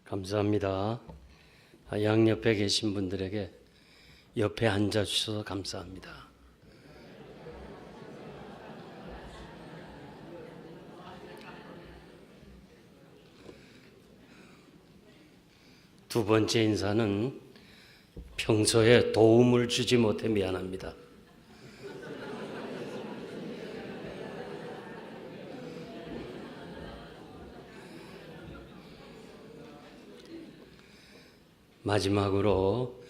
감사합니다. 양옆에 계신 분들에게 옆에 앉아 주셔서 감사합니다. 두 번째 인사는 평소에 도움을 주지 못해 미안합니다. 마지막으로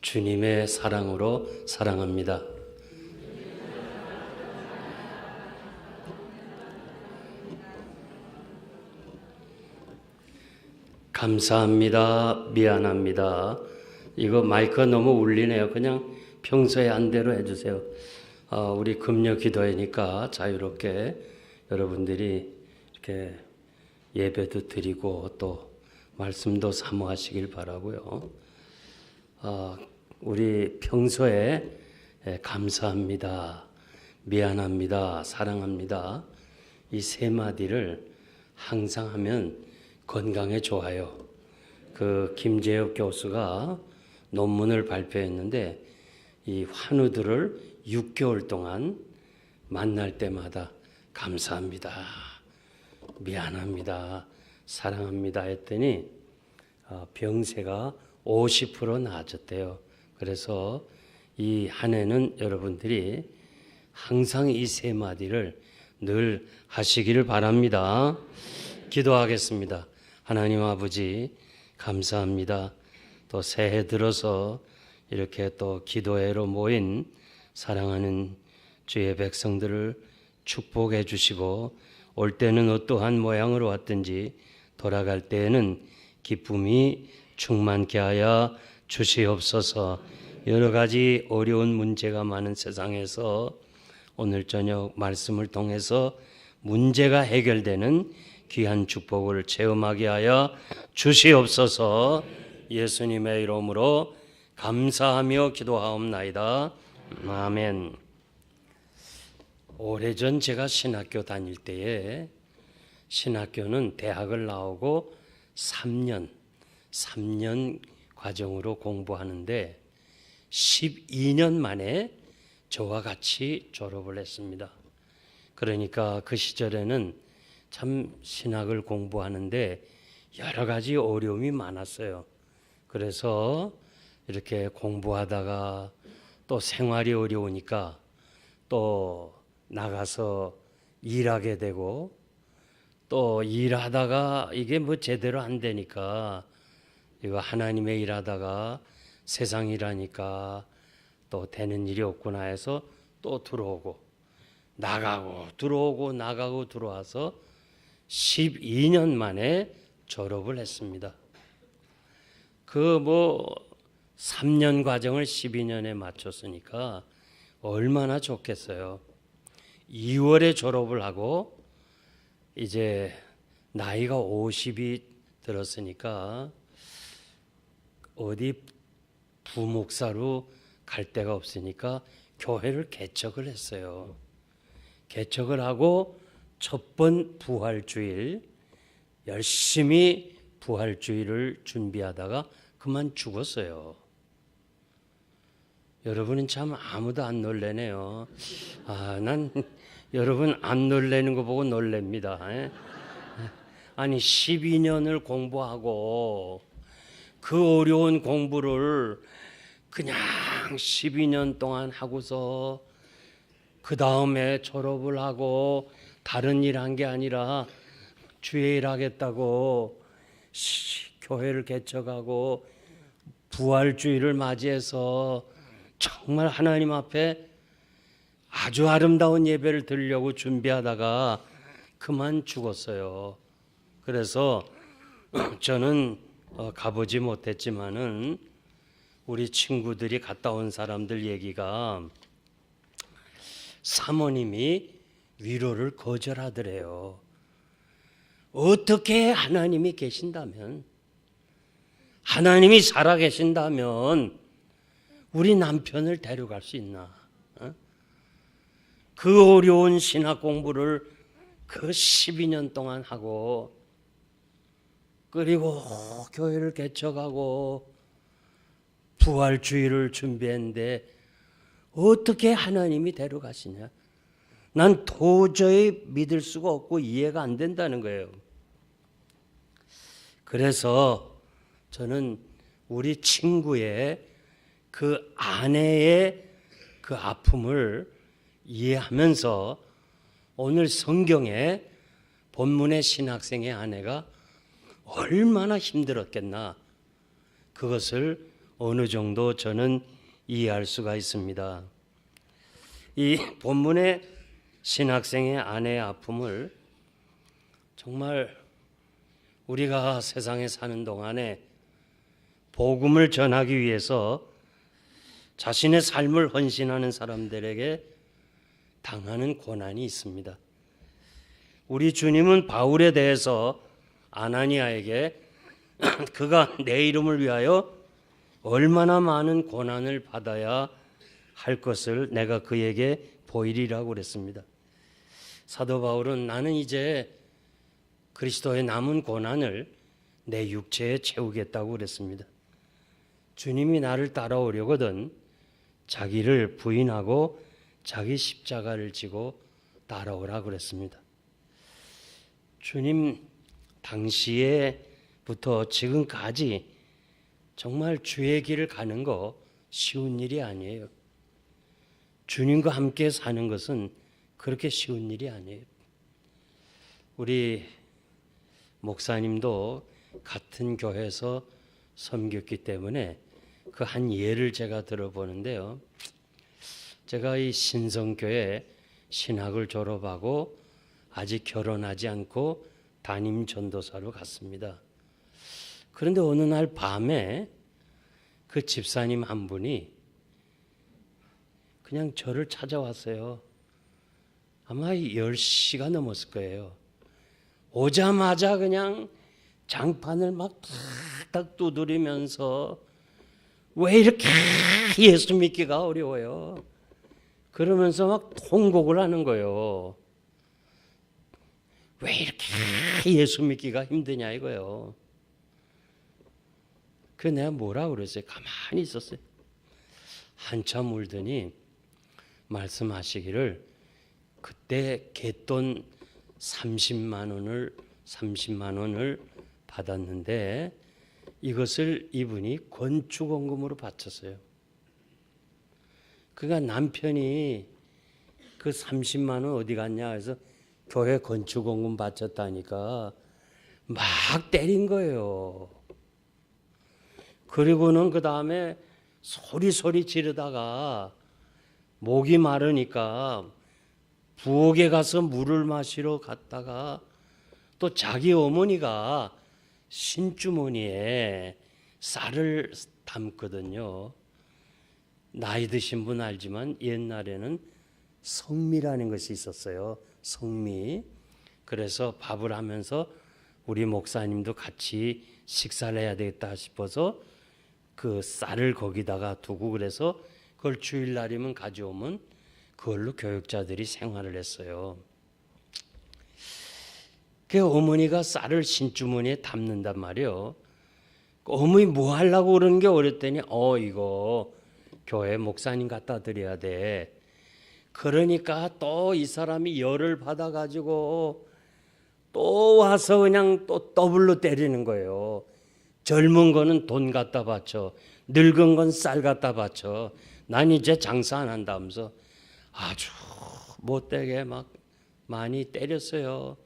주님의 사랑으로 사랑합니다. 감사합니다. 미안합니다. 이거 마이크가 너무 울리네요. 그냥 평소에 안대로 해주세요. 우리 금요 기도회니까 자유롭게 여러분들이 이렇게 예배도 드리고 또 말씀도 사모하시길 바라고요. 우리 평소에 감사합니다, 미안합니다, 사랑합니다 이 세 마디를 항상 하면 건강에 좋아요. 그 김재혁 교수가 논문을 발표했는데 이 환우들을 6개월 동안 만날 때마다 감사합니다, 미안합니다, 사랑합니다 했더니 병세가 50% 나아졌대요. 그래서 이 한 해는 여러분들이 항상 이 세 마디를 늘 하시기를 바랍니다. 기도하겠습니다. 하나님 아버지 감사합니다. 또 새해 들어서 이렇게 또 기도회로 모인 사랑하는 주의 백성들을 축복해 주시고 올 때는 어떠한 모양으로 왔든지 돌아갈 때에는 기쁨이 충만케 하여 주시옵소서. 여러 가지 어려운 문제가 많은 세상에서 오늘 저녁 말씀을 통해서 문제가 해결되는 귀한 축복을 체험하게 하여 주시옵소서. 예수님의 이름으로 감사하며 기도하옵나이다. 아멘. 오래전 제가 신학교 다닐 때에 신학교는 대학을 나오고 3년 과정으로 공부하는데 12년 만에 저와 같이 졸업을 했습니다. 그러니까 그 시절에는 참 신학을 공부하는데 여러 가지 어려움이 많았어요. 그래서 이렇게 공부하다가 또 생활이 어려우니까 또 나가서 일하게 되고 또 일하다가 이게 뭐 제대로 안 되니까 이거 하나님의 일하다가 세상 일하니까 또 되는 일이 없구나 해서 또 들어오고 나가고 들어오고 나가고 들어와서 12년 만에 졸업을 했습니다. 그 뭐 3년 과정을 12년에 맞췄으니까 얼마나 좋겠어요. 2월에 졸업을 하고 이제 나이가 50이 들었으니까 어디 부목사로 갈 데가 없으니까 교회를 개척을 했어요. 개척을 하고 첫 번 부활주일 열심히 부활주일을 준비하다가 그만 죽었어요. 여러분은 참 아무도 안 놀래네요. 난 여러분 안 놀래는 거 보고 놀랍니다. 아니 12년을 공부하고 그 어려운 공부를 그냥 12년 동안 하고서 그 다음에 졸업을 하고 다른 일 한 게 아니라 주의 일 하겠다고 교회를 개척하고 부활주의를 맞이해서 정말 하나님 앞에 아주 아름다운 예배를 드리려고 준비하다가 그만 죽었어요. 그래서 저는 가보지 못했지만은 우리 친구들이 갔다 온 사람들 얘기가 사모님이 위로를 거절하더래요. 어떻게 하나님이 계신다면, 하나님이 살아계신다면 우리 남편을 데려갈 수 있나? 그 어려운 신학 공부를 그 12년 동안 하고 그리고 교회를 개척하고 부활주의를 준비했는데 어떻게 하나님이 데려가시냐? 난 도저히 믿을 수가 없고 이해가 안 된다는 거예요. 그래서 저는 우리 친구의 그 아내의 그 아픔을 이해하면서 오늘 성경에 본문의 신학생의 아내가 얼마나 힘들었겠나, 그것을 어느 정도 저는 이해할 수가 있습니다. 이 본문의 신학생의 아내의 아픔을 정말 우리가 세상에 사는 동안에 복음을 전하기 위해서 자신의 삶을 헌신하는 사람들에게 당하는 고난이 있습니다. 우리 주님은 바울에 대해서 아나니아에게 그가 내 이름을 위하여 얼마나 많은 고난을 받아야 할 것을 내가 그에게 보이리라고 그랬습니다. 사도 바울은 나는 이제 그리스도의 남은 고난을 내 육체에 채우겠다고 그랬습니다. 주님이 나를 따라오려거든 자기를 부인하고 자기 십자가를 지고 따라오라 그랬습니다. 주님 당시에부터 지금까지 정말 주의 길을 가는 거 쉬운 일이 아니에요. 주님과 함께 사는 것은 그렇게 쉬운 일이 아니에요. 우리 목사님도 같은 교회에서 섬겼기 때문에 그 한 예를 제가 들어보는데요. 제가 이 신성교회 신학을 졸업하고 아직 결혼하지 않고 담임 전도사로 갔습니다. 그런데 어느 날 밤에 그 집사님 한 분이 그냥 저를 찾아왔어요. 아마 10시가 넘었을 거예요. 오자마자 그냥 장판을 막 탁탁 두드리면서 왜 이렇게 예수 믿기가 어려워요? 그러면서 막 통곡을 하는 거예요. 왜 이렇게 예수 믿기가 힘드냐 이거요. 그래서 내가 뭐라 그랬어요? 가만히 있었어요. 한참 울더니 말씀하시기를 그때 갯돈 30만 원을 받았는데 이것을 이분이 건축원금으로 바쳤어요. 그러니까 남편이 그 30만 원 어디 갔냐 해서 교회 건축원금 바쳤다니까 막 때린 거예요. 그리고는 그 다음에 소리 지르다가 목이 마르니까 부엌에 가서 물을 마시러 갔다가 또 자기 어머니가 신주머니에 쌀을 담거든요. 나이 드신 분 알지만 옛날에는 성미라는 것이 있었어요. 성미. 그래서 밥을 하면서 우리 목사님도 같이 식사를 해야 되겠다 싶어서 그 쌀을 거기다가 두고 그래서 그걸 주일날이면 가져오면 그걸로 교육자들이 생활을 했어요. 그 어머니가 쌀을 신주머니에 담는단 말이에요. 어머니 뭐 하려고 그러는 게 어렸더니 이거 교회 목사님 갖다 드려야 돼. 그러니까 또 이 사람이 열을 받아가지고 또 와서 그냥 또 더블로 때리는 거예요. 젊은 거는 돈 갖다 바쳐, 늙은 건 쌀 갖다 바쳐. 난 이제 장사 안 한다면서 아주 못되게 막 많이 때렸어요.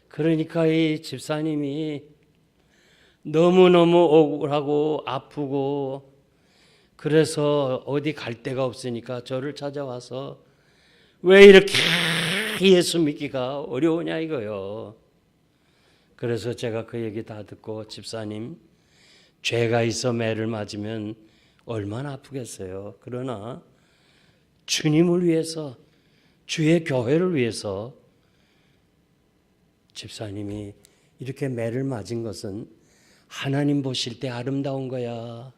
그러니까 이 집사님이 너무너무 억울하고 아프고 그래서 어디 갈 데가 없으니까 저를 찾아와서 왜 이렇게 예수 믿기가 어려우냐 이거요. 그래서 제가 그 얘기 다 듣고 집사님 죄가 있어 매를 맞으면 얼마나 아프겠어요. 그러나 주님을 위해서 주의 교회를 위해서 집사님이 이렇게 매를 맞은 것은 하나님 보실 때 아름다운 거야.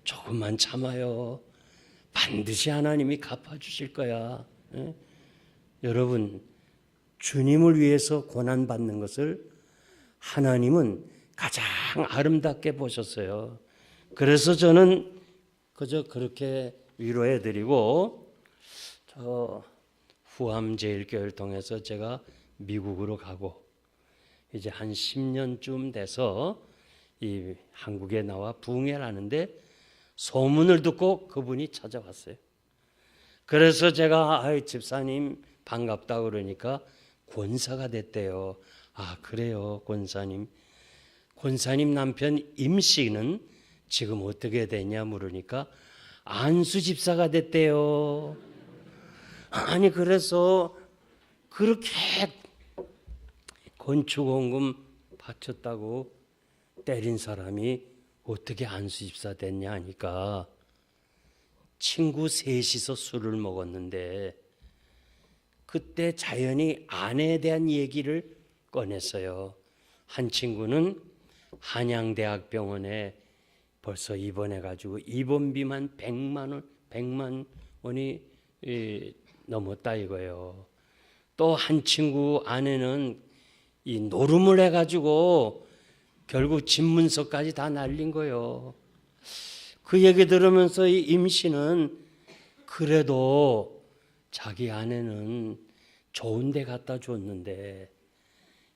조금만 참아요. 반드시 하나님이 갚아주실 거야. 예? 여러분 주님을 위해서 고난받는 것을 하나님은 가장 아름답게 보셨어요. 그래서 저는 그저 그렇게 위로해드리고 저 후암제일교회를 통해서 제가 미국으로 가고 이제 한 10년쯤 돼서 이 한국에 나와 부흥회를 하는데 소문을 듣고 그분이 찾아왔어요. 그래서 제가 집사님 반갑다 그러니까 권사가 됐대요. 아 그래요 권사님. 권사님 남편 임씨는 지금 어떻게 되냐 물으니까 안수 집사가 됐대요. 아니 그래서 그렇게 건축원금 바쳤다고 때린 사람이 어떻게 안수 집사 됐냐 하니까 친구 셋이서 술을 먹었는데 그때 자연히 아내에 대한 얘기를 꺼냈어요. 한 친구는 한양대학병원에 벌써 입원해가지고 입원비만 100만 원이 넘었다 이거예요. 또 한 친구 아내는 이 노름을 해가지고 결국 집문서까지 다 날린 거예요. 그 얘기 들으면서 이 임씨는 그래도 자기 아내는 좋은 데 갖다 줬는데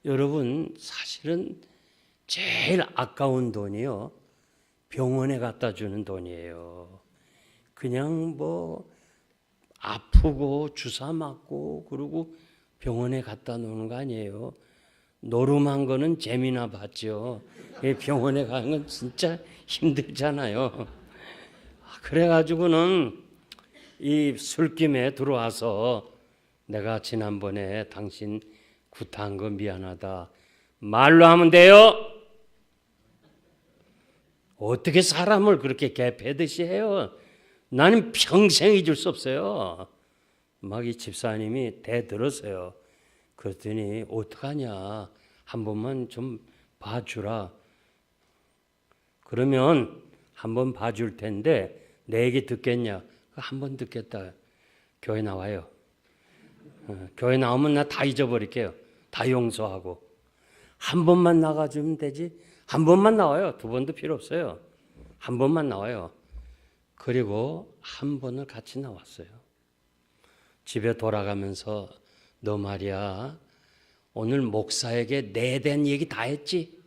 여러분 사실은 제일 아까운 돈이요. 병원에 갖다 주는 돈이에요. 그냥 뭐 아프고 주사 맞고 그리고 병원에 갖다 놓는 거 아니에요. 노름한 거는 재미나 봤죠. 병원에 가는 건 진짜 힘들잖아요. 그래가지고는 이 술김에 들어와서 내가 지난번에 당신 구타한 거 미안하다. 말로 하면 돼요. 어떻게 사람을 그렇게 개패듯이 해요. 나는 평생 잊을 수 없어요. 막 이 집사님이 대들었어요. 그랬더니 어떡하냐. 한 번만 좀 봐주라. 그러면 한 번 봐줄 텐데 내 얘기 듣겠냐. 한 번 듣겠다. 교회 나와요. 교회 나오면 나 다 잊어버릴게요. 다 용서하고. 한 번만 나가주면 되지. 한 번만 나와요. 두 번도 필요 없어요. 한 번만 나와요. 그리고 한 번을 같이 나왔어요. 집에 돌아가면서 너 말이야 오늘 목사에게 내 된 얘기 다 했지?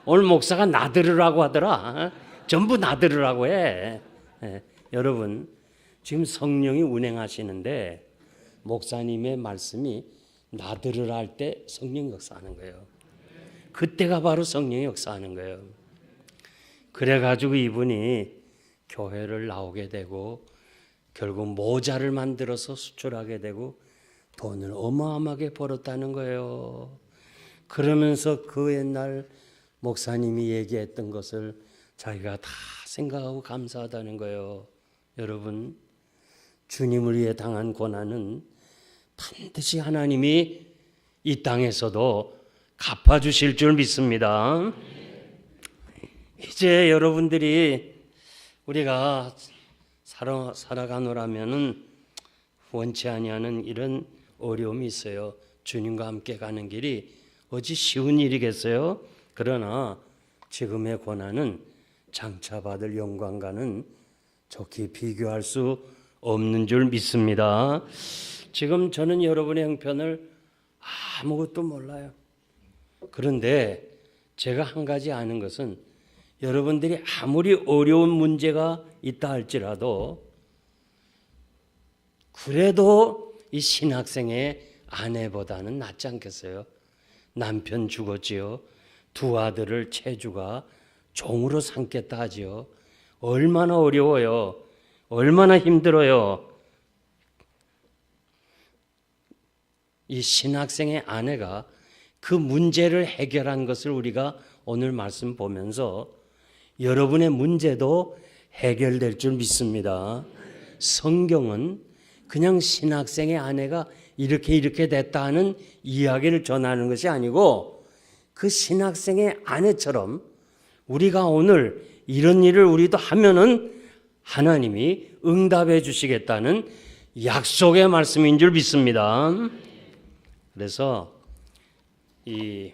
오늘 목사가 나들으라고 하더라. 전부 나들으라고 해. 여러분 지금 성령이 운행하시는데 목사님의 말씀이 나들으라 할 때 성령 역사하는 거예요. 그때가 바로 성령이 역사하는 거예요. 그래가지고 이분이 교회를 나오게 되고 결국 모자를 만들어서 수출하게 되고 돈을 어마어마하게 벌었다는 거예요. 그러면서 그 옛날 목사님이 얘기했던 것을 자기가 다 생각하고 감사하다는 거예요. 여러분 주님을 위해 당한 고난은 반드시 하나님이 이 땅에서도 갚아주실 줄 믿습니다. 이제 여러분들이 우리가 살아가노라면은 원치 아니하는 이런 어려움이 있어요. 주님과 함께 가는 길이 어찌 쉬운 일이겠어요? 그러나 지금의 고난은 장차 받을 영광과는 좋게 비교할 수 없는 줄 믿습니다. 지금 저는 여러분의 형편을 아무것도 몰라요. 그런데 제가 한 가지 아는 것은 여러분들이 아무리 어려운 문제가 있다 할지라도 그래도 이 신학생의 아내보다는 낫지 않겠어요? 남편 죽었지요. 두 아들을 채주가 종으로 삼겠다 하지요. 얼마나 어려워요. 얼마나 힘들어요. 이 신학생의 아내가 그 문제를 해결한 것을 우리가 오늘 말씀 보면서 여러분의 문제도 해결될 줄 믿습니다. 성경은 그냥 신학생의 아내가 이렇게 됐다 하는 이야기를 전하는 것이 아니고 그 신학생의 아내처럼 우리가 오늘 이런 일을 우리도 하면은 하나님이 응답해 주시겠다는 약속의 말씀인 줄 믿습니다. 그래서 이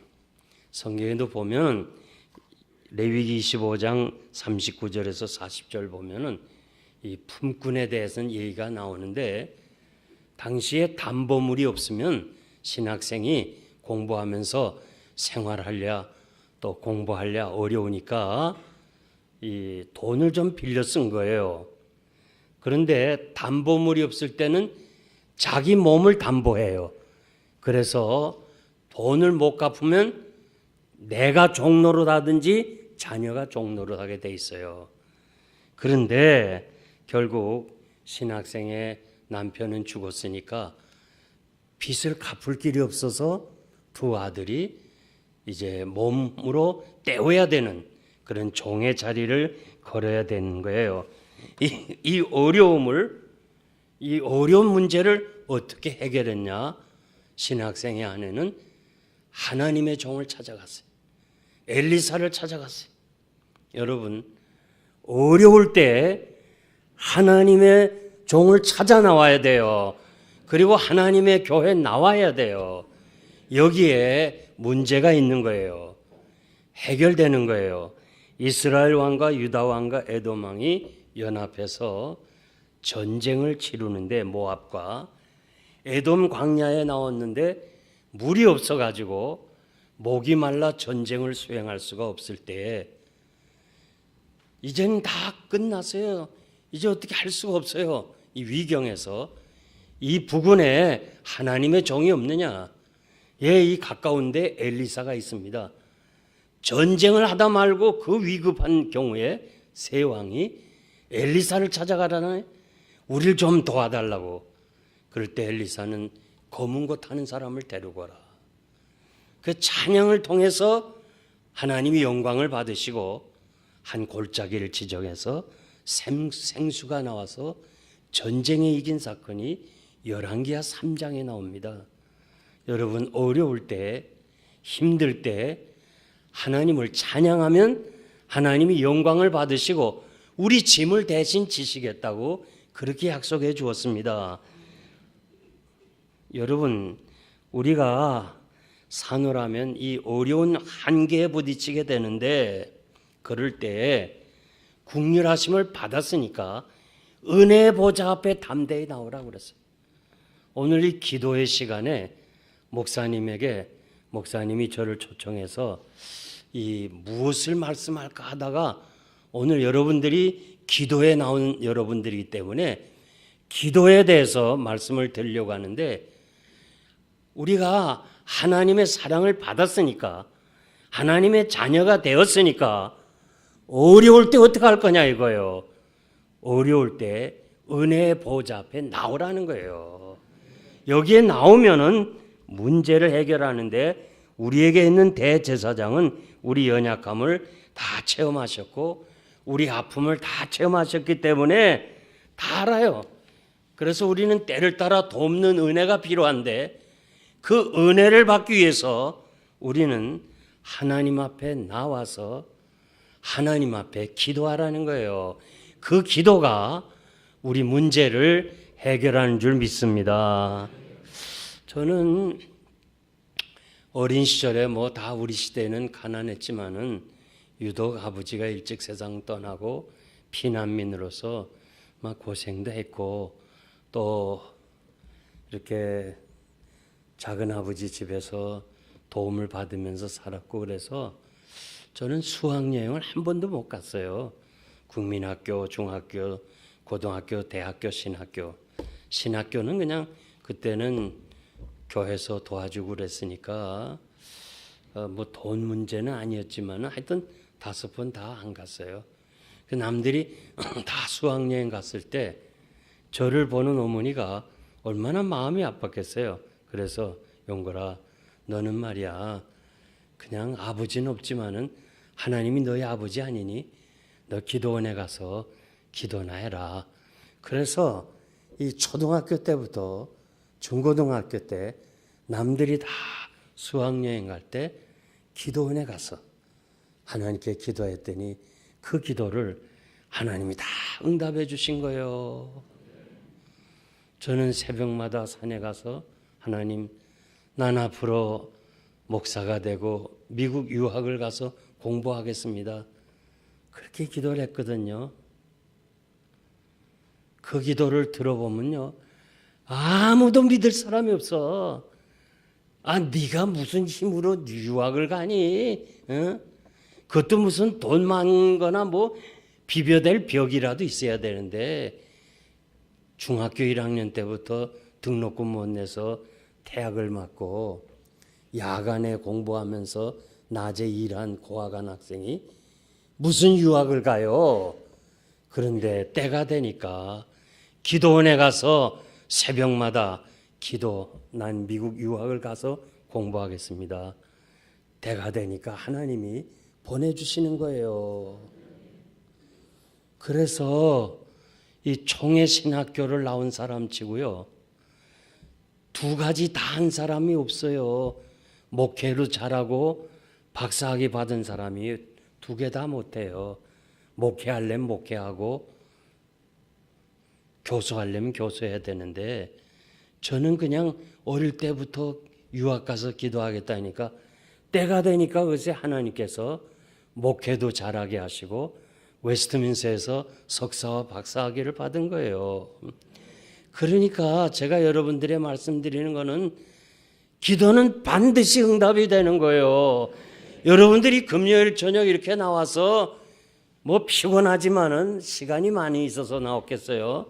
성경에도 보면 레위기 25장 39절에서 40절 보면은 이 품꾼에 대해서는 얘기가 나오는데, 당시에 담보물이 없으면 신학생이 공부하면서 생활하려 또 공부하려 어려우니까 이 돈을 좀 빌려 쓴 거예요. 그런데 담보물이 없을 때는 자기 몸을 담보해요. 그래서 돈을 못 갚으면 내가 종노릇 하든지 자녀가 종노릇 하게 돼 있어요. 그런데 결국 신학생의 남편은 죽었으니까 빚을 갚을 길이 없어서 두 아들이 이제 몸으로 때워야 되는 그런 종의 자리를 걸어야 되는 거예요. 이 어려운 문제를 어떻게 해결했냐? 신학생의 아내는 하나님의 종을 찾아갔어요. 엘리사를 찾아갔어요. 여러분, 어려울 때 하나님의 종을 찾아 나와야 돼요. 그리고 하나님의 교회에 나와야 돼요. 여기에 문제가 있는 거예요. 해결되는 거예요. 이스라엘 왕과 유다 왕과 에돔 왕이 연합해서 전쟁을 치르는데, 모압과 에돔 광야에 나왔는데 물이 없어가지고 목이 말라 전쟁을 수행할 수가 없을 때, 이제는 다 끝났어요. 이제 어떻게 할 수가 없어요. 이 위경에서 이 부근에 하나님의 종이 없느냐? 예, 이 가까운데 엘리사가 있습니다. 전쟁을 하다 말고 그 위급한 경우에 세 왕이 엘리사를 찾아가라네. 우리를 좀 도와달라고. 그럴 때 엘리사는 검은 것 타는 사람을 데리고 와라. 그 찬양을 통해서 하나님이 영광을 받으시고 한 골짜기를 지정해서 생수가 나와서 전쟁에 이긴 사건이 열왕기하 3장에 나옵니다. 여러분, 어려울 때, 힘들 때 하나님을 찬양하면 하나님이 영광을 받으시고 우리 짐을 대신 지시겠다고 그렇게 약속해 주었습니다. 여러분, 우리가 사노라면 이 어려운 한계에 부딪히게 되는데, 그럴 때 국률하심을 받았으니까 은혜의 보좌 앞에 담대히 나오라고 그랬어요. 오늘 이 기도의 시간에 목사님이 저를 초청해서 이 무엇을 말씀할까 하다가, 오늘 여러분들이 기도에 나온 여러분들이기 때문에 기도에 대해서 말씀을 드리려고 하는데, 우리가 하나님의 사랑을 받았으니까, 하나님의 자녀가 되었으니까 어려울 때 어떻게 할 거냐 이거예요. 어려울 때 은혜의 보좌 앞에 나오라는 거예요. 여기에 나오면은 문제를 해결하는데, 우리에게 있는 대제사장은 우리 연약함을 다 체험하셨고 우리 아픔을 다 체험하셨기 때문에 다 알아요. 그래서 우리는 때를 따라 돕는 은혜가 필요한데, 그 은혜를 받기 위해서 우리는 하나님 앞에 나와서 하나님 앞에 기도하라는 거예요. 그 기도가 우리 문제를 해결하는 줄 믿습니다. 저는 어린 시절에 다 우리 시대는 가난했지만은 유독 아버지가 일찍 세상 떠나고 피난민으로서 막 고생도 했고, 또 이렇게 작은 아버지 집에서 도움을 받으면서 살았고, 그래서 저는 수학여행을 한 번도 못 갔어요. 국민학교, 중학교, 고등학교, 대학교, 신학교. 신학교는 그냥 그때는 교회에서 도와주고 그랬으니까 돈 문제는 아니었지만 하여튼 5번 다 안 갔어요. 그 남들이 다 수학여행 갔을 때 저를 보는 어머니가 얼마나 마음이 아팠겠어요. 그래서 용걸아, 너는 말이야, 그냥 아버지는 없지만은 하나님이 너의 아버지 아니니 너 기도원에 가서 기도나 해라. 그래서 이 초등학교 때부터 중고등학교 때 남들이 다 수학여행 갈 때 기도원에 가서 하나님께 기도했더니 그 기도를 하나님이 다 응답해 주신 거예요. 저는 새벽마다 산에 가서 하나님, 난 앞으로 목사가 되고 미국 유학을 가서 공부하겠습니다. 그렇게 기도를 했거든요. 그 기도를 들어보면요, 아무도 믿을 사람이 없어. 네가 무슨 힘으로 유학을 가니? 그것도 무슨 돈 많은 거나 뭐 비벼댈 벽이라도 있어야 되는데, 중학교 1학년 때부터 등록금 못 내서 대학을 맞고 야간에 공부하면서 낮에 일한 고아간 학생이 무슨 유학을 가요? 그런데 때가 되니까 기도원에 가서 새벽마다 난 미국 유학을 가서 공부하겠습니다. 때가 되니까 하나님이 보내주시는 거예요. 그래서 이 총회 신학교를 나온 사람 치고요, 두 가지 다 한 사람이 없어요. 목회로 잘하고 박사학위 받은 사람이 두 개 다 못해요. 목회하려면 목회하고 교수하려면 교수해야 되는데, 저는 그냥 어릴 때부터 유학 가서 기도하겠다니까 때가 되니까 어제 하나님께서 목회도 잘하게 하시고 웨스트민스에서 석사와 박사학위를 받은 거예요. 그러니까 제가 여러분들의 말씀드리는 거는, 기도는 반드시 응답이 되는 거예요. 여러분들이 금요일 저녁 이렇게 나와서 뭐 피곤하지만은 시간이 많이 있어서 나왔겠어요.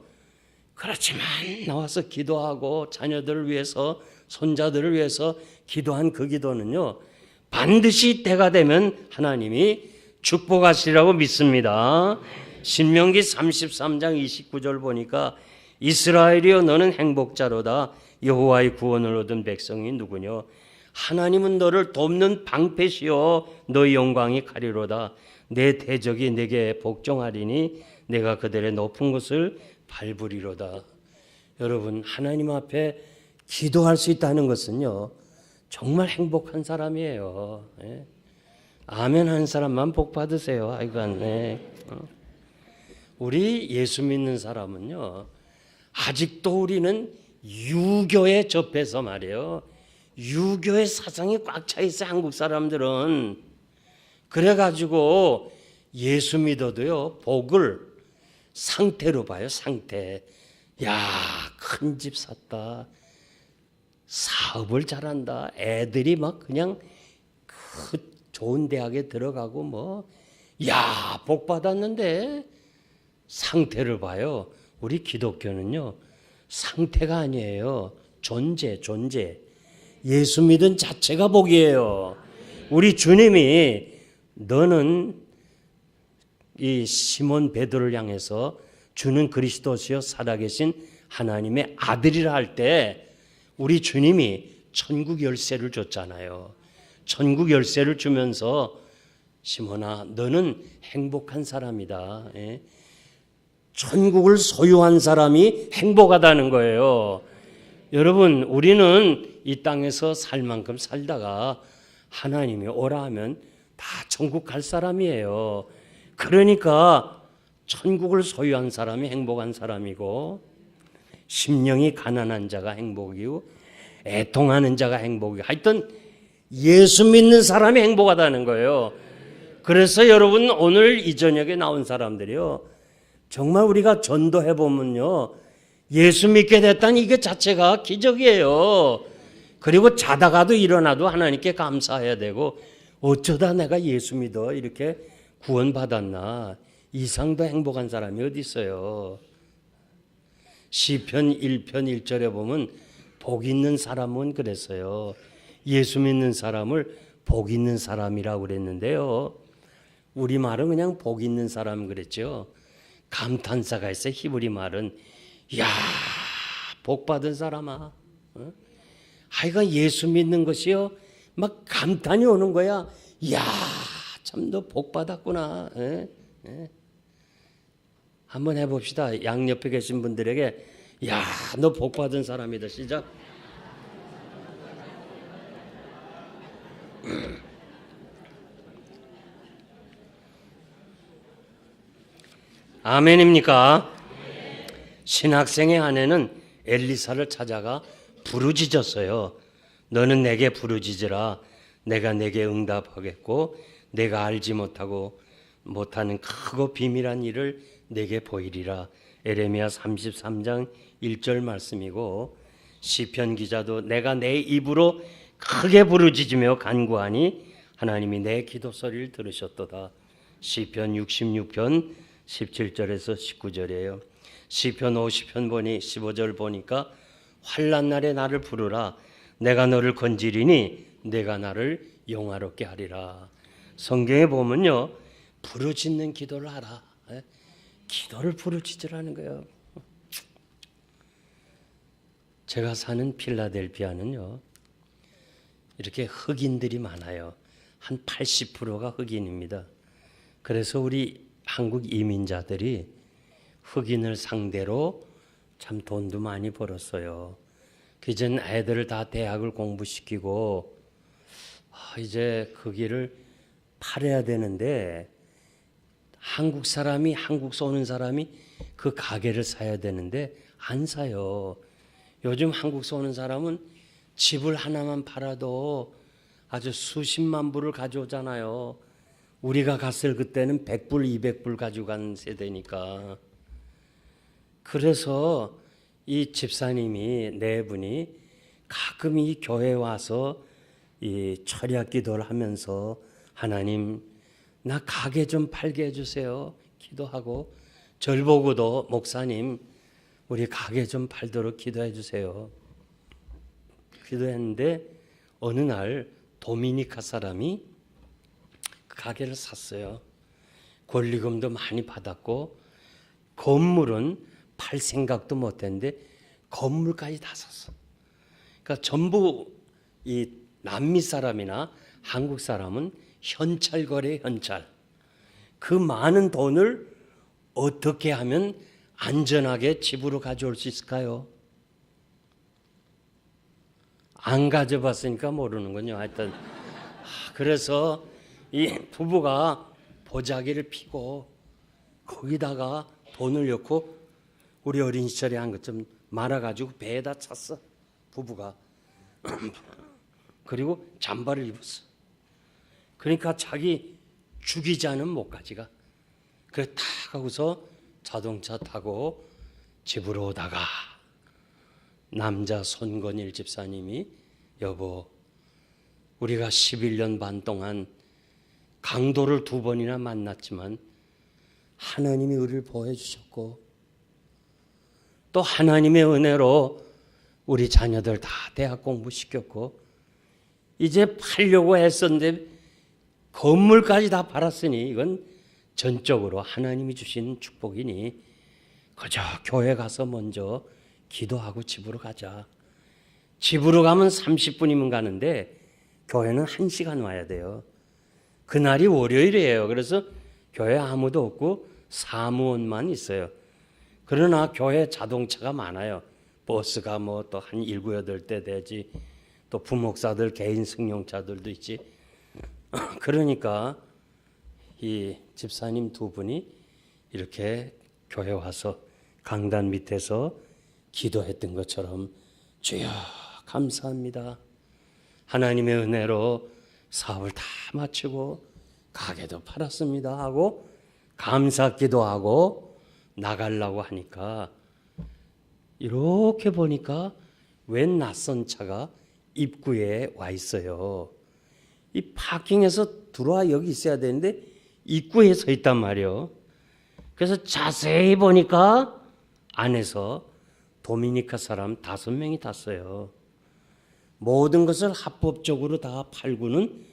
그렇지만 나와서 기도하고 자녀들을 위해서, 손자들을 위해서 기도한 그 기도는요, 반드시 때가 되면 하나님이 축복하시라고 믿습니다. 신명기 33장 29절 보니까, 이스라엘이여 너는 행복자로다. 여호와의 구원을 얻은 백성이 누구뇨? 하나님은 너를 돕는 방패시요 너의 영광이 가리로다. 내 대적이 내게 복종하리니 내가 그들의 높은 곳을 밟으리로다. 여러분, 하나님 앞에 기도할 수 있다는 것은요, 정말 행복한 사람이에요. 예. 아멘 하는 사람만 복 받으세요. 하여간. 우리 예수 믿는 사람은요, 아직도 우리는 유교에 접해서 말이에요. 유교의 사상이 꽉 차 있어요, 한국 사람들은. 그래가지고 예수 믿어도요, 복을 상태로 봐요, 상태. 야, 큰 집 샀다. 사업을 잘한다. 애들이 막 그냥 그 좋은 대학에 들어가고 뭐, 야, 복 받았는데 상태를 봐요. 우리 기독교는요, 상태가 아니에요. 존재. 예수 믿은 자체가 복이에요. 우리 주님이 너는 이 시몬 베드로를 향해서 주는 그리스도시요 살아계신 하나님의 아들이라 할 때 우리 주님이 천국 열쇠를 줬잖아요. 천국 열쇠를 주면서 시몬아, 너는 행복한 사람이다. 예? 천국을 소유한 사람이 행복하다는 거예요. 여러분, 우리는 이 땅에서 살 만큼 살다가 하나님이 오라 하면 다 천국 갈 사람이에요. 그러니까 천국을 소유한 사람이 행복한 사람이고, 심령이 가난한 자가 행복이고 애통하는 자가 행복이고, 하여튼 예수 믿는 사람이 행복하다는 거예요. 그래서 여러분, 오늘 이 저녁에 나온 사람들이요, 정말 우리가 전도해 보면요, 예수 믿게 됐다는 이게 자체가 기적이에요. 그리고 자다가도 일어나도 하나님께 감사해야 되고, 어쩌다 내가 예수 믿어 이렇게 구원받았나, 이상도 행복한 사람이 어디 있어요. 시편 1편 1절에 보면 복 있는 사람은 그랬어요. 예수 믿는 사람을 복 있는 사람이라고 그랬는데요, 우리말은 그냥 복 있는 사람 그랬죠. 감탄사가 있어요. 히브리 말은 야, 복 받은 사람아. 하여간 예수 믿는 것이요, 막 감탄이 오는 거야. 야, 참 너 복 받았구나. 한번 해봅시다. 양옆에 계신 분들에게 야, 너 복 받은 사람이다. 시작. 아멘입니까? 신학생의 아내는 엘리사를 찾아가 부르짖었어요. 너는 내게 부르짖으라. 내가 내게 응답하겠고 내가 알지 못하는 크고 비밀한 일을 내게 보이리라. 에레미야 33장 1절 말씀이고, 시편 기자도 내가 내 입으로 크게 부르짖으며 간구하니 하나님이 내 기도 소리를 들으셨도다. 시편 66편 17절에서 19절이에요. 시편 50편 보니 15절 보니까 환난 날에 나를 부르라. 내가 너를 건지리니 내가 나를 영화롭게 하리라. 성경에 보면요, 부르짖는 기도를 하라. 기도를 부르짖으라는 거예요. 제가 사는 필라델피아는요, 이렇게 흑인들이 많아요. 한 80%가 흑인입니다. 그래서 우리 한국 이민자들이 흑인을 상대로 참 돈도 많이 벌었어요. 그전 애들을 다 대학을 공부시키고 이제 그 길을 팔아야 되는데, 한국서 오는 사람이 그 가게를 사야 되는데 안 사요. 요즘 한국서 오는 사람은 집을 하나만 팔아도 아주 수십만 불을 가져오잖아요. 우리가 갔을 그때는 100불, 200불 가져간 세대니까. 그래서 이 집사님이 네 분이 가끔 이 교회에 와서 이 철야 기도를 하면서 하나님 나 가게 좀 팔게 해주세요 기도하고, 절 보고도 목사님 우리 가게 좀 팔도록 기도해 주세요 기도했는데, 어느 날 도미니카 사람이 그 가게를 샀어요. 권리금도 많이 받았고 건물은 팔 생각도 못했는데 건물까지 다 샀어. 그러니까 전부 이 남미 사람이나 한국 사람은 현찰 거래, 현찰. 그 많은 돈을 어떻게 하면 안전하게 집으로 가져올 수 있을까요? 안 가져봤으니까 모르는군요. 하여튼 그래서 이 부부가 보자기를 피고 거기다가 돈을 넣고 우리 어린 시절에 한 것 좀 말아가지고 배에다 찼어 부부가. 그리고 잠바를 입었어. 그러니까 자기 죽이지 않으면 못 가지가. 그래 탁 하고서 자동차 타고 집으로 오다가 남자 손건일 집사님이 여보 우리가 11년 반 동안 강도를 2번이나 만났지만 하나님이 우리를 보호해 주셨고 또 하나님의 은혜로 우리 자녀들 다 대학 공부시켰고 이제 팔려고 했었는데 건물까지 다 팔았으니 이건 전적으로 하나님이 주신 축복이니 그저 교회 가서 먼저 기도하고 집으로 가자. 집으로 가면 30분이면 가는데 교회는 1시간 와야 돼요. 그날이 월요일이에요. 그래서 교회 아무도 없고 사무원만 있어요. 그러나 교회 자동차가 많아요. 버스가 뭐 또 한 7, 8대 되지. 또 부목사들 개인 승용차들도 있지. 그러니까 이 집사님 2분이 이렇게 교회 와서 강단 밑에서 기도했던 것처럼 주여 감사합니다. 하나님의 은혜로 사업을 다 마치고 가게도 팔았습니다 하고 감사 기도하고 나가려고 하니까 이렇게 보니까 웬 낯선 차가 입구에 와 있어요. 이 파킹에서 들어와 여기 있어야 되는데 입구에 서 있단 말이에요. 그래서 자세히 보니까 안에서 도미니카 사람 5명이 탔어요. 모든 것을 합법적으로 다 팔고는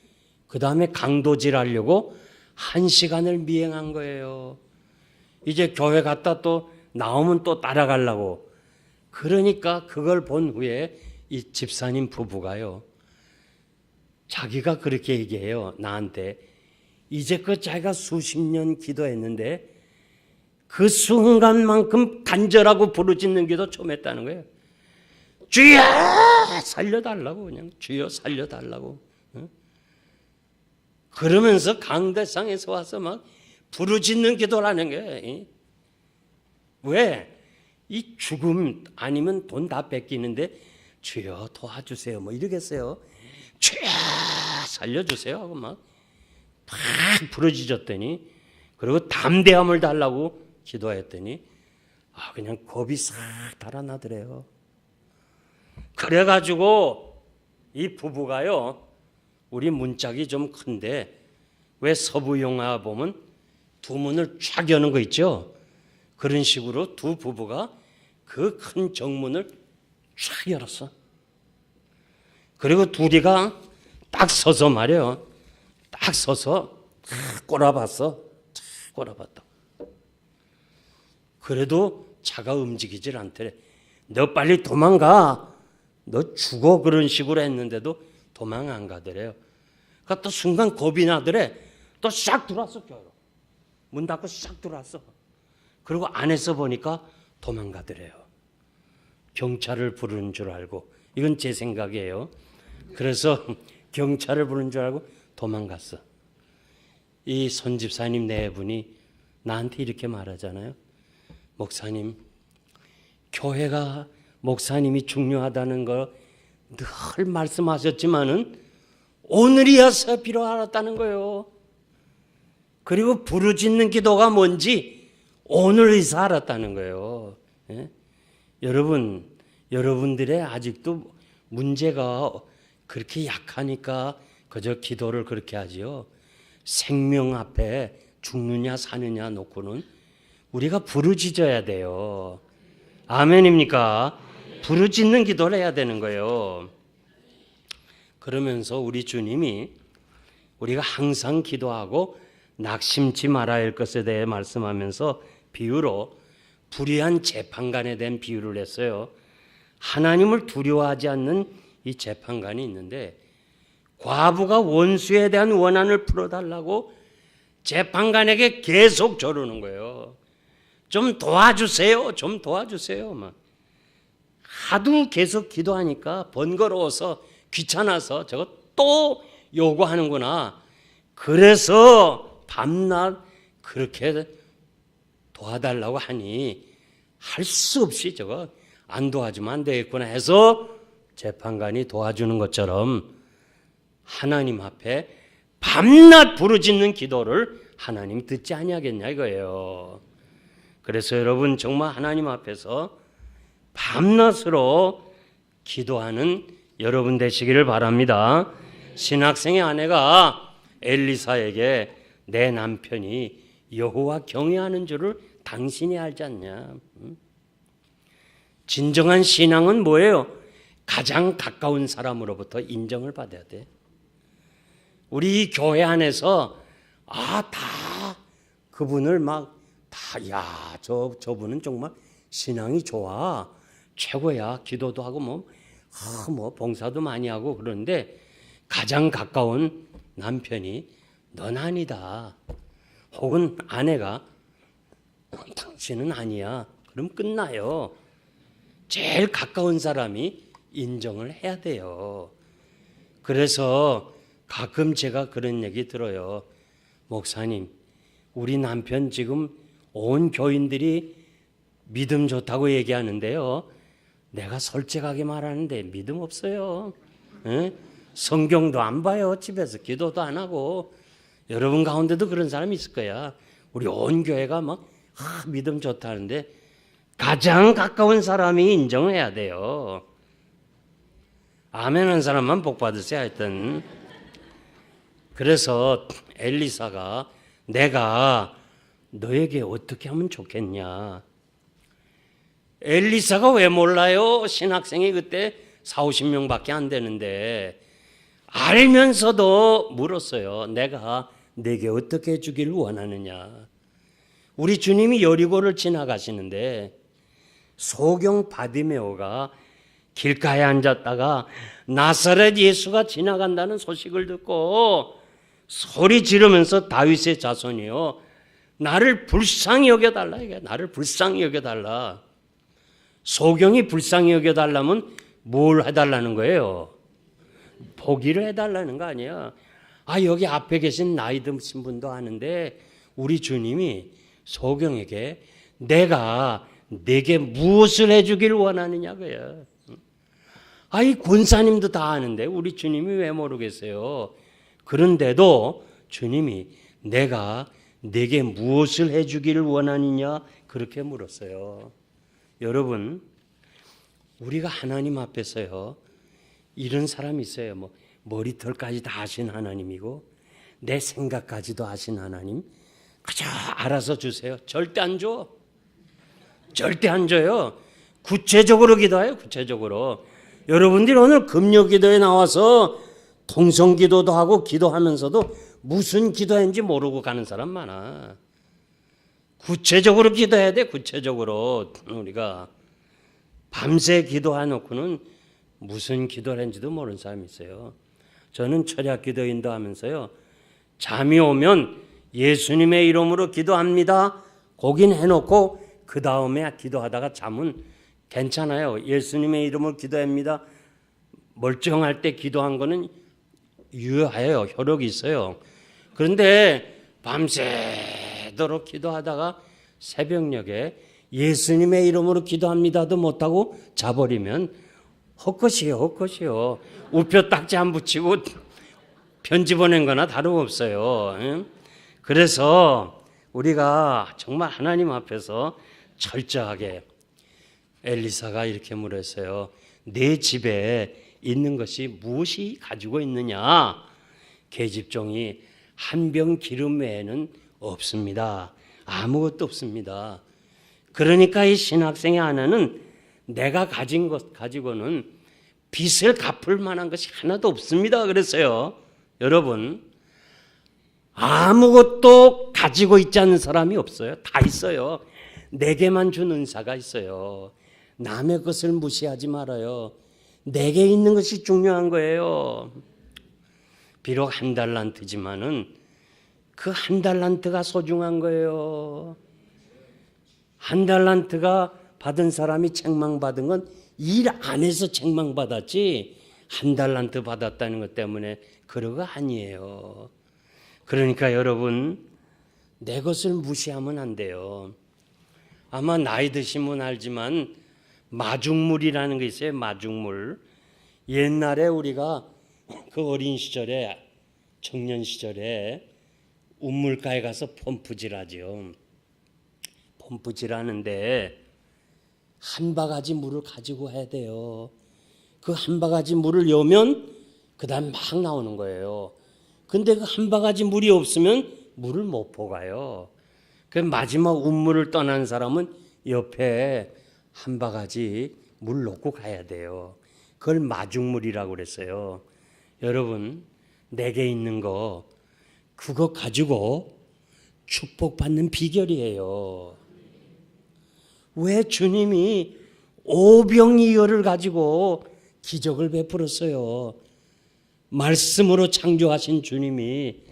그 다음에 강도질 하려고 1시간을 미행한 거예요. 이제 교회 갔다 또 나오면 또 따라가려고. 그러니까 그걸 본 후에 이 집사님 부부가요. 자기가 그렇게 얘기해요. 나한테. 이제껏 자기가 수십 년 기도했는데 그 순간만큼 간절하고 부르짖는 기도 처음 했다는 거예요. 주여 살려달라고 그냥 주여 살려달라고. 그러면서 강대상에서 와서 막 부르짖는 기도를 하는 거예요. 왜? 이 죽음 아니면 돈 다 뺏기는데 주여 도와주세요 뭐 이러겠어요. 주야 살려주세요 하고 막 부러지셨더니, 그리고 담대함을 달라고 기도했더니 그냥 겁이 싹 달아나더래요. 그래가지고 이 부부가요, 우리 문짝이 좀 큰데 왜 서부 영화 보면 두 문을 쫙 여는 거 있죠? 그런 식으로 두 부부가 그 큰 정문을 쫙 열었어. 그리고 둘이가 딱 서서 말이에요. 딱 서서 꼬라봤어. 꼬라봤다. 그래도 차가 움직이질 않더래. 너 빨리 도망가. 너 죽어. 그런 식으로 했는데도 도망 안 가더래요. 그러니까 또 순간 겁이 나더래. 또 싹 들어왔어. 문 닫고 싹 들어왔어. 그리고 안에서 보니까 도망가더래요. 경찰을 부르는 줄 알고. 이건 제 생각이에요. 그래서 경찰을 부르는 줄 알고 도망갔어. 이 손집사님 네 분이 나한테 이렇게 말하잖아요. 목사님, 교회가 목사님이 중요하다는 거 늘 말씀하셨지만은 오늘이어서 비로 알았다는 거예요. 그리고 부르짖는 기도가 뭔지 오늘에서 알았다는 거예요. 예? 여러분들의 아직도 문제가 그렇게 약하니까 그저 기도를 그렇게 하지요. 생명 앞에 죽느냐 사느냐 놓고는 우리가 부르짖어야 돼요. 아멘입니까? 부르짖는 기도를 해야 되는 거예요. 그러면서 우리 주님이 우리가 항상 기도하고 낙심치 말아야 할 것에 대해 말씀하면서 비유로 불의한 재판관에 대한 비유를 했어요. 하나님을 두려워하지 않는 이 재판관이 있는데, 과부가 원수에 대한 원한을 풀어달라고 재판관에게 계속 저러는 거예요. 좀 도와주세요. 좀 도와주세요. 막 하도 계속 기도하니까 번거로워서 귀찮아서 저거 또 요구하는구나. 그래서 밤낮 그렇게 도와달라고 하니 할 수 없이 저거 안 도와주면 안 되겠구나 해서 재판관이 도와주는 것처럼 하나님 앞에 밤낮 부르짖는 기도를 하나님 듣지 아니하겠냐 이거예요. 그래서 여러분 정말 하나님 앞에서 밤낮으로 기도하는 여러분 되시기를 바랍니다. 신학생의 아내가 엘리사에게 내 남편이 여호와 경외하는 줄을 당신이 알지 않냐. 진정한 신앙은 뭐예요? 가장 가까운 사람으로부터 인정을 받아야 돼. 우리 이 교회 안에서 다 그분을 저분은 정말 신앙이 좋아, 최고야, 기도도 하고 뭐 봉사도 많이 하고 그러는데 가장 가까운 남편이 넌 아니다. 혹은 아내가 당신은 아니야. 그럼 끝나요. 제일 가까운 사람이 인정을 해야 돼요. 그래서 가끔 제가 그런 얘기 들어요. 목사님, 우리 남편 지금 온 교인들이 믿음 좋다고 얘기하는데요. 내가 솔직하게 말하는데 믿음 없어요. 에? 성경도 안 봐요. 집에서 기도도 안 하고. 여러분 가운데도 그런 사람이 있을 거야. 우리 온 교회가 믿음 좋다는데 가장 가까운 사람이 인정해야 돼요. 아멘 한 사람만 복 받으세요. 하여튼 그래서 엘리사가 내가 너에게 어떻게 하면 좋겠냐. 엘리사가 왜 몰라요? 신학생이 그때 40-50명밖에 안 되는데 알면서도 물었어요. 내가 내게 어떻게 해주길 원하느냐. 우리 주님이 여리고를 지나가시는데 소경 바디메오가 길가에 앉았다가 나사렛 예수가 지나간다는 소식을 듣고 소리 지르면서 다윗의 자손이요, 나를 불쌍히 여겨달라. 이게 나를 불쌍히 여겨달라. 소경이 불쌍히 여겨달라면 뭘 해달라는 거예요? 포기를 해달라는 거 아니야. 여기 앞에 계신 나이 드신 분도 아는데 우리 주님이 소경에게 내가 내게 무엇을 해주길 원하느냐고요. 아이 권사님도 다 아는데 우리 주님이 왜 모르겠어요? 그런데도 주님이 내가 내게 무엇을 해주기를 원하느냐 그렇게 물었어요. 여러분, 우리가 하나님 앞에서요, 이런 사람이 있어요. 뭐 머리털까지 다 아신 하나님이고 내 생각까지도 아신 하나님, 그저 알아서 주세요. 절대 안 줘. 절대 안 줘요. 구체적으로 기도해요. 구체적으로. 여러분들이 오늘 금요기도에 나와서 통성기도도 하고 기도하면서도 무슨 기도했는지 모르고 가는 사람 많아. 구체적으로 기도해야 돼. 구체적으로. 우리가 밤새 기도해놓고는 무슨 기도를 했는지도 모르는 사람이 있어요. 저는 철야 기도 인도하면서요, 잠이 오면 예수님의 이름으로 기도합니다 거긴 해놓고 그 다음에 기도하다가 잠은 괜찮아요. 예수님의 이름으로 기도합니다. 멀쩡할 때 기도한 거는 유효해요. 효력이 있어요. 그런데 밤새도록 기도하다가 새벽녘에 예수님의 이름으로 기도합니다도 못하고 자버리면 헛것이에요. 헛것이요. 우표 딱지 안 붙이고 편지 보낸 거나 다름없어요. 그래서 우리가 정말 하나님 앞에서 철저하게, 엘리사가 이렇게 물었어요. 내 집에 있는 것이 무엇이 가지고 있느냐? 계집종이 한 병 기름 외에는 없습니다. 아무것도 없습니다. 그러니까 이 신학생의 하나는 내가 가진 것 가지고는 빚을 갚을 만한 것이 하나도 없습니다. 그랬어요. 여러분, 아무것도 가지고 있지 않은 사람이 없어요. 다 있어요. 내게만 준 은사가 있어요. 남의 것을 무시하지 말아요. 내게 있는 것이 중요한 거예요. 비록 한 달란트지만은 그 한 달란트가 소중한 거예요. 한 달란트가 받은 사람이 책망받은 건 일 안에서 책망받았지 한 달란트 받았다는 것 때문에 그러가 아니에요. 그러니까 여러분, 내 것을 무시하면 안 돼요. 아마 나이 드시면 알지만 마중물이라는 게 있어요. 마중물. 옛날에 우리가 그 어린 시절에, 청년 시절에 운물가에 가서 펌프질하죠. 펌프질하는데 한 바가지 물을 가지고 해야 돼요. 그 한 바가지 물을 여면 그 다음 막 나오는 거예요. 근데 그 한 바가지 물이 없으면 물을 못 퍼가요. 그 마지막 운물을 떠난 사람은 옆에 한 바가지 물 놓고 가야 돼요. 그걸 마중물이라고 그랬어요. 여러분, 내게 있는 거 그거 가지고 축복받는 비결이에요. 왜 주님이 오병이어를 가지고 기적을 베풀었어요? 말씀으로 창조하신 주님이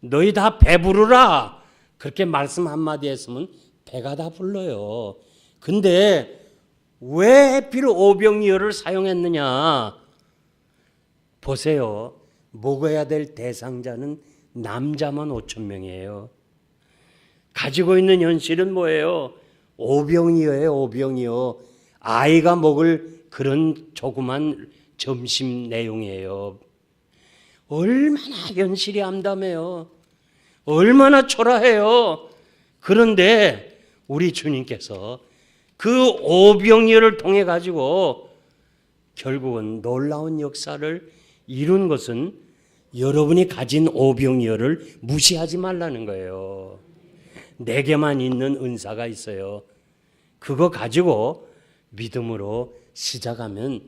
너희 다 배부르라 그렇게 말씀 한마디 했으면 배가 다 불러요. 근데 왜 하필 오병이어를 사용했느냐? 보세요. 먹어야 될 대상자는 남자만 5천 명이에요. 가지고 있는 현실은 뭐예요? 오병이어예요. 오병이어. 아이가 먹을 그런 조그만 점심 내용이에요. 얼마나 현실이 암담해요. 얼마나 초라해요. 그런데 우리 주님께서 그 오병이어를 통해 가지고 결국은 놀라운 역사를 이룬 것은 여러분이 가진 오병이어를 무시하지 말라는 거예요. 내게만 있는 은사가 있어요. 그거 가지고 믿음으로 시작하면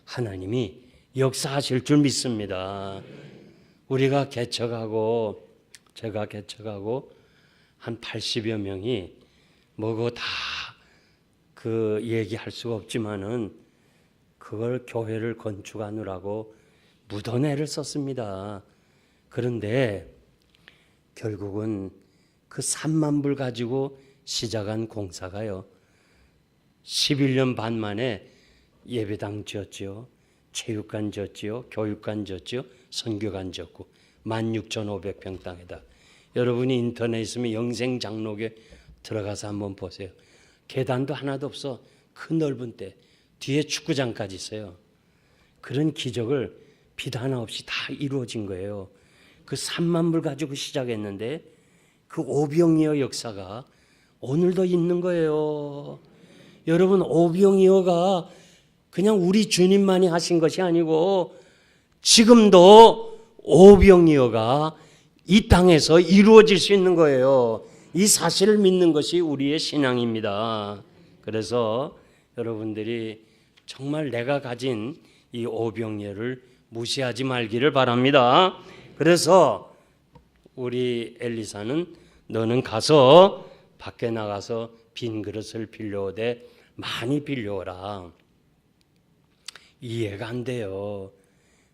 하나님이 역사하실 줄 믿습니다. 우리가 개척하고 제가 개척하고 한 80여 명이 뭐고 다 그 얘기할 수가 없지만은 그걸 교회를 건축하느라고 무던 애를 썼습니다. 그런데 결국은 그 3만 불 가지고 시작한 공사가요, 11년 반 만에 예배당 지었지요, 체육관 지었지요, 교육관 지었지요, 선교관 지었고 16,500평 땅에다. 여러분이 인터넷에 있으면 영생장로교에 들어가서 한번 보세요. 계단도 하나도 없어. 그 넓은 데 뒤에 축구장까지 있어요. 그런 기적을 빛 하나 없이 다 이루어진 거예요. 그 3만 불 가지고 시작했는데 그 오병이어 역사가 오늘도 있는 거예요. 여러분, 오병이어가 그냥 우리 주님만이 하신 것이 아니고 지금도 오병이어가 이 땅에서 이루어질 수 있는 거예요. 이 사실을 믿는 것이 우리의 신앙입니다. 그래서 여러분들이 정말 내가 가진 이 오병이어를 무시하지 말기를 바랍니다. 그래서 우리 엘리사는 너는 가서 밖에 나가서 빈 그릇을 빌려오되 많이 빌려오라. 이해가 안 돼요.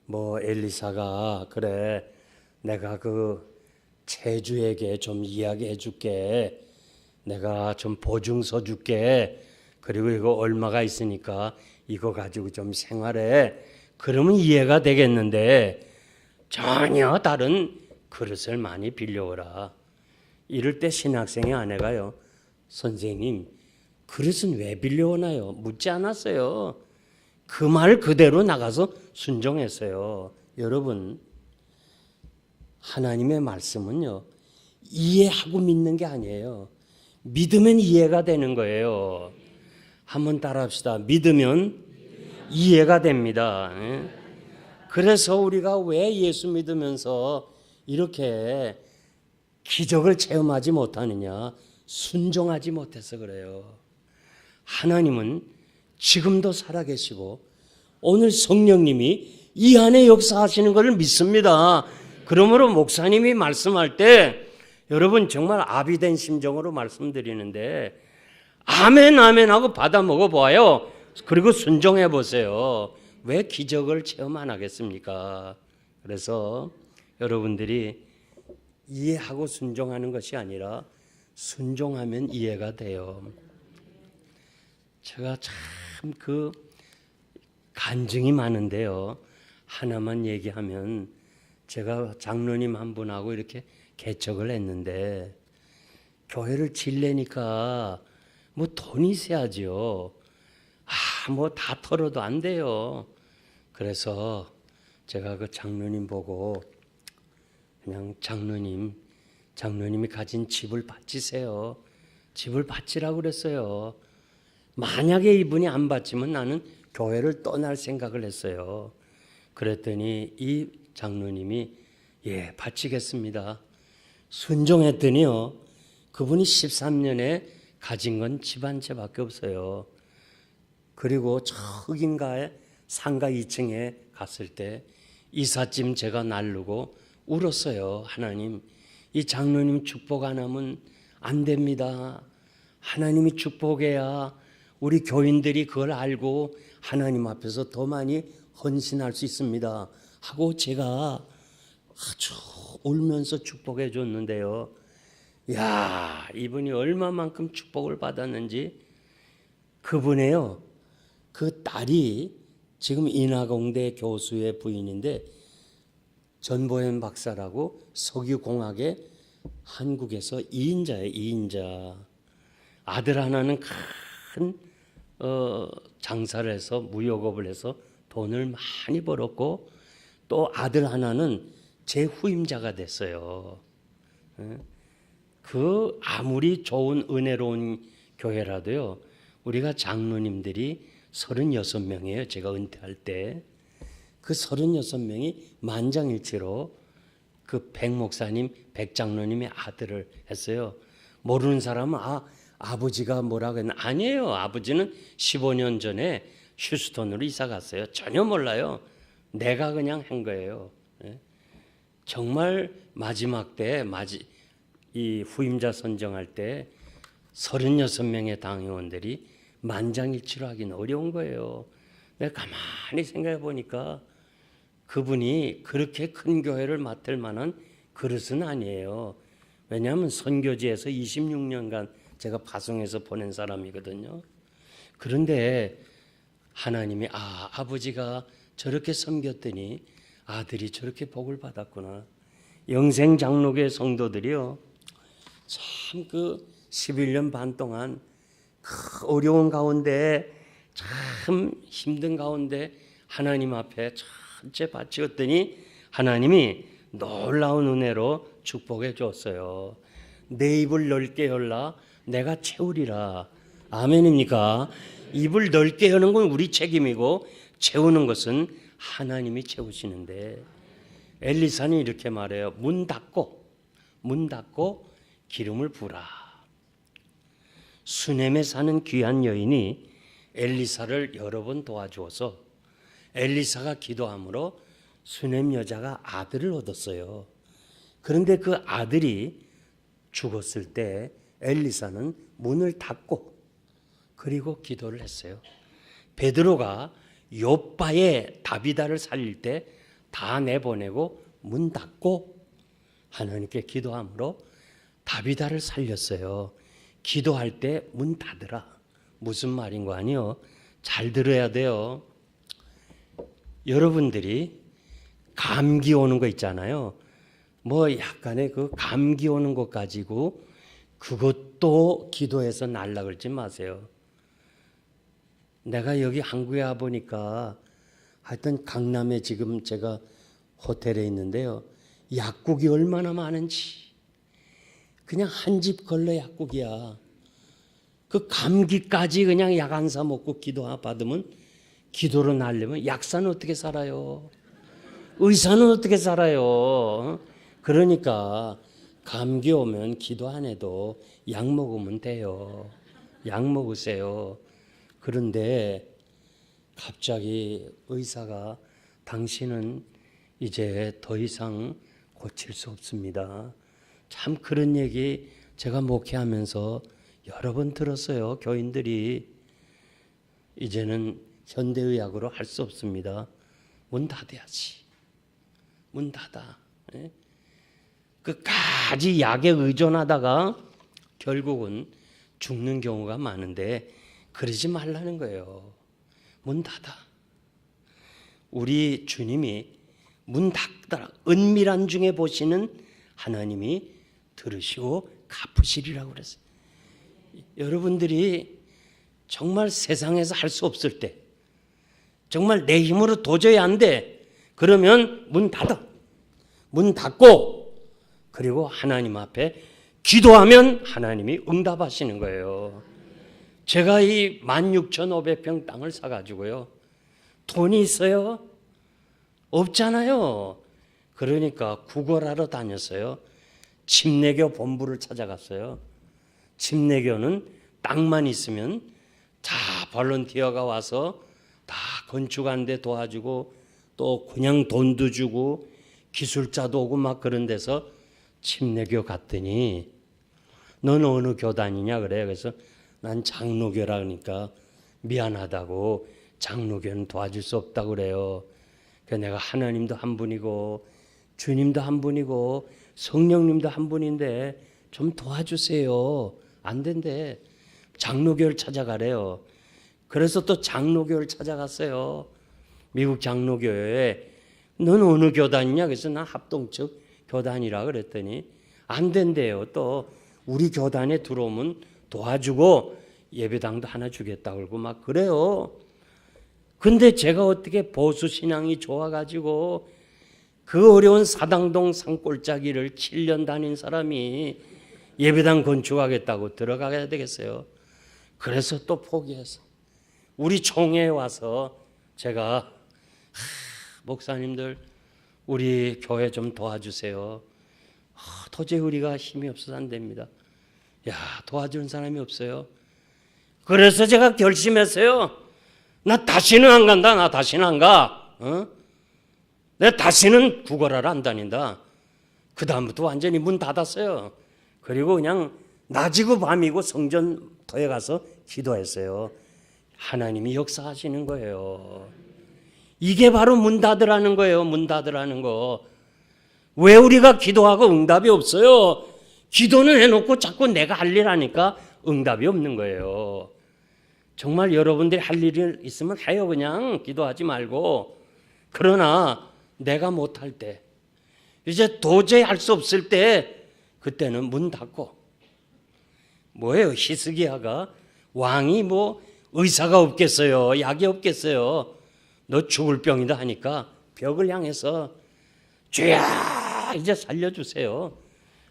뭐 엘리사가 그래 내가 그 채주에게 좀 이야기해 줄게. 내가 좀 보증서 줄게. 그리고 이거 얼마가 있으니까 이거 가지고 좀 생활해. 그러면 이해가 되겠는데 전혀 다른 그릇을 많이 빌려오라. 이럴 때 신학생의 아내가요. 선생님, 그릇은 왜 빌려오나요? 묻지 않았어요. 그 말 그대로 나가서 순종했어요. 여러분, 하나님의 말씀은요, 이해하고 믿는 게 아니에요. 믿으면 이해가 되는 거예요. 한번 따라합시다. 믿으면 이해가 됩니다. 그래서 우리가 왜 예수 믿으면서 이렇게 기적을 체험하지 못하느냐? 순종하지 못해서 그래요. 하나님은 지금도 살아계시고 오늘 성령님이 이 안에 역사하시는 것을 믿습니다. 그러므로 목사님이 말씀할 때 여러분 정말 아비된 심정으로 말씀드리는데 아멘 아멘 하고 받아 먹어봐요. 그리고 순종해 보세요. 왜 기적을 체험 안 하겠습니까? 그래서 여러분들이 이해하고 순종하는 것이 아니라 순종하면 이해가 돼요. 제가 참 그 간증이 많은데요. 하나만 얘기하면 제가 장로님 한 분하고 이렇게 개척을 했는데 교회를 지려니까 뭐 돈이 있어야죠. 뭐 다 털어도 안 돼요. 그래서 제가 그 장로님 보고 그냥 장로님이 가진 집을 바치세요. 집을 바치라고 그랬어요. 만약에 이분이 안 바치면 나는 교회를 떠날 생각을 했어요. 그랬더니 이 장로님이 예, 바치겠습니다. 순종했더니요. 그분이 13년에 가진 건 집 한 채밖에 없어요. 그리고 저 흑인가에 상가 2층에 갔을 때 이삿짐 제가 나르고 울었어요. 하나님, 이 장로님 축복 안 하면 안 됩니다. 하나님이 축복해야 우리 교인들이 그걸 알고 하나님 앞에서 더 많이 헌신할 수 있습니다. 하고 제가 아주 울면서 축복해 줬는데요. 야, 이분이 얼마만큼 축복을 받았는지. 그분의요, 그 딸이 지금 인하공대 교수의 부인인데 전보현 박사라고 석유공학의 한국에서 2인자예요. 2인자. 아들 하나는 큰 장사를 해서 무역업을 해서 돈을 많이 벌었고 또 아들 하나는 제 후임자가 됐어요. 그 아무리 좋은 은혜로운 교회라도요. 우리가 장로님들이 36명이에요. 제가 은퇴할 때. 그 36명이 만장일치로 그 백 목사님, 백 장로님의 아들을 했어요. 모르는 사람은 아버지가 뭐라고 했나? 아니에요. 아버지는 15년 전에 휴스턴으로 이사 갔어요. 전혀 몰라요. 내가 그냥 한 거예요. 정말 마지막 때 이 후임자 선정할 때 36명의 당회원들이 만장일치로 하기는 어려운 거예요. 내가 가만히 생각해 보니까 그분이 그렇게 큰 교회를 맡을 만한 그릇은 아니에요. 왜냐하면 선교지에서 26년간 제가 파송해서 보낸 사람이거든요. 그런데 하나님이 아버지가 저렇게 섬겼더니 아들이 저렇게 복을 받았구나. 영생 장로교회 성도들이요. 참 그 11년 반 동안 그 어려운 가운데 참 힘든 가운데 하나님 앞에 전체 바치었더니 하나님이 놀라운 은혜로 축복해 줬어요. 내 입을 넓게 열라 내가 채우리라. 아멘입니까? 입을 넓게 여는 건 우리 책임이고 채우는 것은 하나님이 채우시는데, 엘리사는 이렇게 말해요. 문 닫고 기름을 부라. 수넴에 사는 귀한 여인이 엘리사를 여러 번 도와주어서 엘리사가 기도함으로 수넴 여자가 아들을 얻었어요. 그런데 그 아들이 죽었을 때 엘리사는 문을 닫고 그리고 기도를 했어요. 베드로가 욥바의 다비다를 살릴 때 다 내보내고 문 닫고 하나님께 기도함으로 다비다를 살렸어요. 기도할 때 문 닫으라. 무슨 말인 거 아니요? 잘 들어야 돼요. 여러분들이 감기 오는 거 있잖아요. 뭐 약간의 그 감기 오는 것 가지고 그것도 기도해서 날라 그러지 마세요. 내가 여기 한국에 와 보니까 하여튼 강남에 지금 제가 호텔에 있는데요. 약국이 얼마나 많은지. 그냥 한 집 걸러 약국이야. 그 감기까지 그냥 약 안 사 먹고 기도 받으면, 기도로 날려면 약사는 어떻게 살아요? 의사는 어떻게 살아요? 그러니까 감기 오면 기도 안 해도 약 먹으면 돼요. 약 먹으세요. 그런데 갑자기 의사가 당신은 이제 더 이상 고칠 수 없습니다. 참 그런 얘기 제가 목회하면서 여러 번 들었어요. 교인들이 이제는 현대의학으로 할 수 없습니다. 문 닫아야지. 문 닫아. 끝까지 약에 의존하다가 결국은 죽는 경우가 많은데 그러지 말라는 거예요. 문 닫아. 우리 주님이 문 닫더라. 은밀한 중에 보시는 하나님이 들으시고 갚으시리라고 그랬어요. 여러분들이 정말 세상에서 할 수 없을 때, 정말 내 힘으로 도저히 안 돼. 그러면 문 닫아. 문 닫고 그리고 하나님 앞에 기도하면 하나님이 응답하시는 거예요. 제가 이 16,500평 땅을 사가지고요. 돈이 있어요? 없잖아요. 그러니까 구걸하러 다녔어요. 침례교 본부를 찾아갔어요. 침례교는 땅만 있으면 다 볼런티어가 와서 다 건축하는데 도와주고 또 그냥 돈도 주고 기술자도 오고 막 그런 데서 침례교 갔더니 넌 어느 교단이냐 그래. 그래서 난 장로교라 그러니까 미안하다고 장로교는 도와줄 수 없다고 그래요. 그래서 내가 하나님도 한 분이고 주님도 한 분이고 성령님도 한 분인데 좀 도와주세요. 안 된대. 장로교를 찾아가래요. 그래서 또 장로교를 찾아갔어요. 미국 장로교회. 넌 어느 교단이냐? 그래서 난 합동측 교단이라 그랬더니 안 된대요. 또 우리 교단에 들어오면 도와주고 예배당도 하나 주겠다고 그러고 막 그래요. 근데 제가 어떻게 보수 신앙이 좋아가지고 그 어려운 사당동 산골짜기를 7년 다닌 사람이 예배당 건축하겠다고 들어가야 되겠어요. 그래서 또 포기해서 우리 총회에 와서 제가 목사님들 우리 교회 좀 도와주세요. 도저히 우리가 힘이 없어서 안 됩니다. 야, 도와주는 사람이 없어요. 그래서 제가 결심했어요. 나 다시는 안 간다. 나 다시는 안 가. 내가 다시는 구걸하러 안 다닌다. 그 다음부터 완전히 문 닫았어요. 그리고 그냥 낮이고 밤이고 성전터에 가서 기도했어요. 하나님이 역사하시는 거예요. 이게 바로 문 닫으라는 거예요. 문 닫으라는 거. 왜 우리가 기도하고 응답이 없어요? 기도는 해놓고 자꾸 내가 할 일 하니까 응답이 없는 거예요. 정말 여러분들이 할 일이 있으면 해요. 그냥 기도하지 말고. 그러나 내가 못할 때, 이제 도저히 할 수 없을 때, 그때는 문 닫고. 뭐예요? 히스기야가 왕이 뭐 의사가 없겠어요? 약이 없겠어요? 너 죽을 병이다 하니까 벽을 향해서 주야 이제 살려주세요.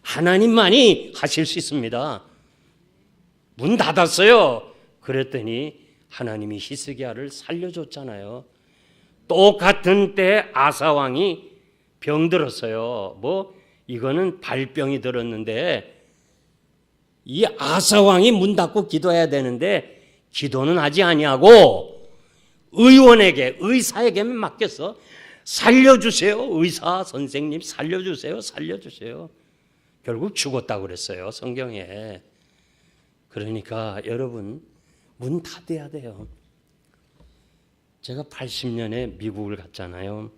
하나님만이 하실 수 있습니다. 문 닫았어요. 그랬더니 하나님이 히스기야를 살려줬잖아요. 똑같은 때 아사 왕이 병들었어요. 이거는 발병이 들었는데 이 아사 왕이 문 닫고 기도해야 되는데 기도는 하지 아니하고 의사에게만 맡겼어. 살려주세요. 의사 선생님 살려주세요. 살려주세요. 결국 죽었다고 그랬어요. 성경에. 그러니까 여러분 문 닫아야 돼요. 제가 80년에 미국을 갔잖아요.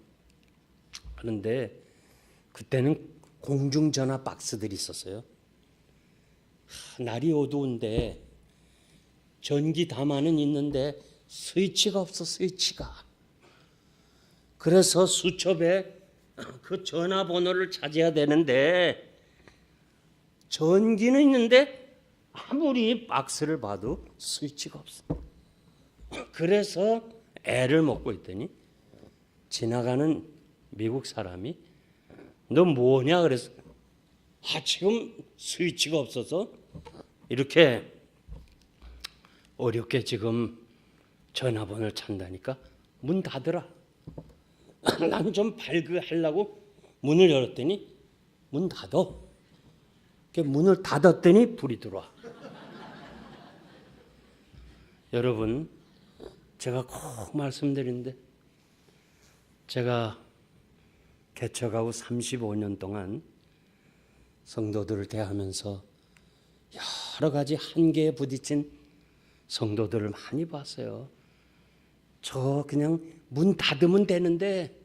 그런데 그때는 공중전화 박스들이 있었어요. 날이 어두운데 전기 담화는 있는데 스위치가 없어. 스위치가. 그래서 수첩에 그 전화번호를 찾아야 되는데 전기는 있는데 아무리 박스를 봐도 스위치가 없어. 그래서 애를 먹고 있더니 지나가는 미국 사람이 너 뭐냐 그래서 지금 스위치가 없어서 이렇게 어렵게 지금 전화번호를 찾다니까 문 닫으라. 난 좀 발그하려고 문을 열었더니 문 닫어. 문을 닫았더니 불이 들어와. 여러분 제가 꼭 말씀드리는데 제가 개척하고 35년 동안 성도들을 대하면서 여러 가지 한계에 부딪힌 성도들을 많이 봤어요. 저 그냥 문 닫으면 되는데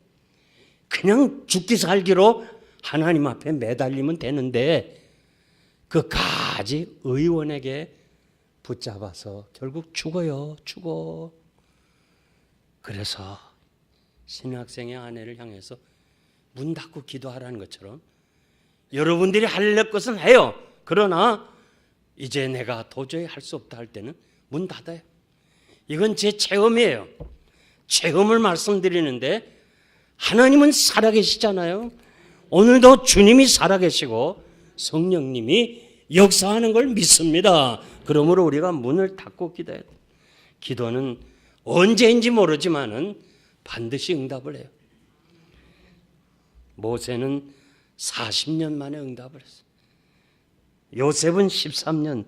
그냥 죽기 살기로 하나님 앞에 매달리면 되는데 그까지 의원에게 붙잡아서 결국 죽어요. 죽어. 그래서 신학생의 아내를 향해서 문 닫고 기도하라는 것처럼 여러분들이 할 것은 해요. 그러나 이제 내가 도저히 할 수 없다 할 때는 문 닫아요. 이건 제 체험이에요. 체험을 말씀드리는데 하나님은 살아계시잖아요. 오늘도 주님이 살아계시고 성령님이 역사하는 걸 믿습니다. 그러므로 우리가 문을 닫고 기도해야 돼요. 기도는 언제인지 모르지만은 반드시 응답을 해요. 모세는 40년 만에 응답을 했어요. 요셉은 13년,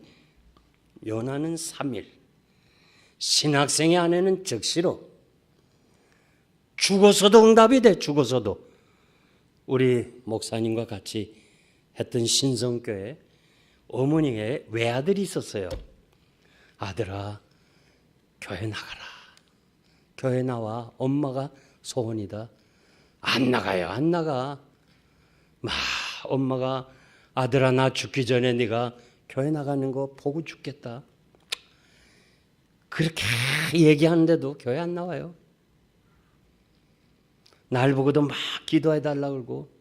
요나는 3일. 신학생의 아내는 즉시로. 죽어서도 응답이 돼. 죽어서도. 우리 목사님과 같이 했던 신성교회 어머니의 외아들이 있었어요. 아들아 교회 나가라. 교회 나와. 엄마가 소원이다. 안 나가요. 안 나가. 엄마가 아들아 나 죽기 전에 네가 교회 나가는 거 보고 죽겠다. 그렇게 얘기하는데도 교회 안 나와요. 날 보고도 막 기도해 달라고 그러고.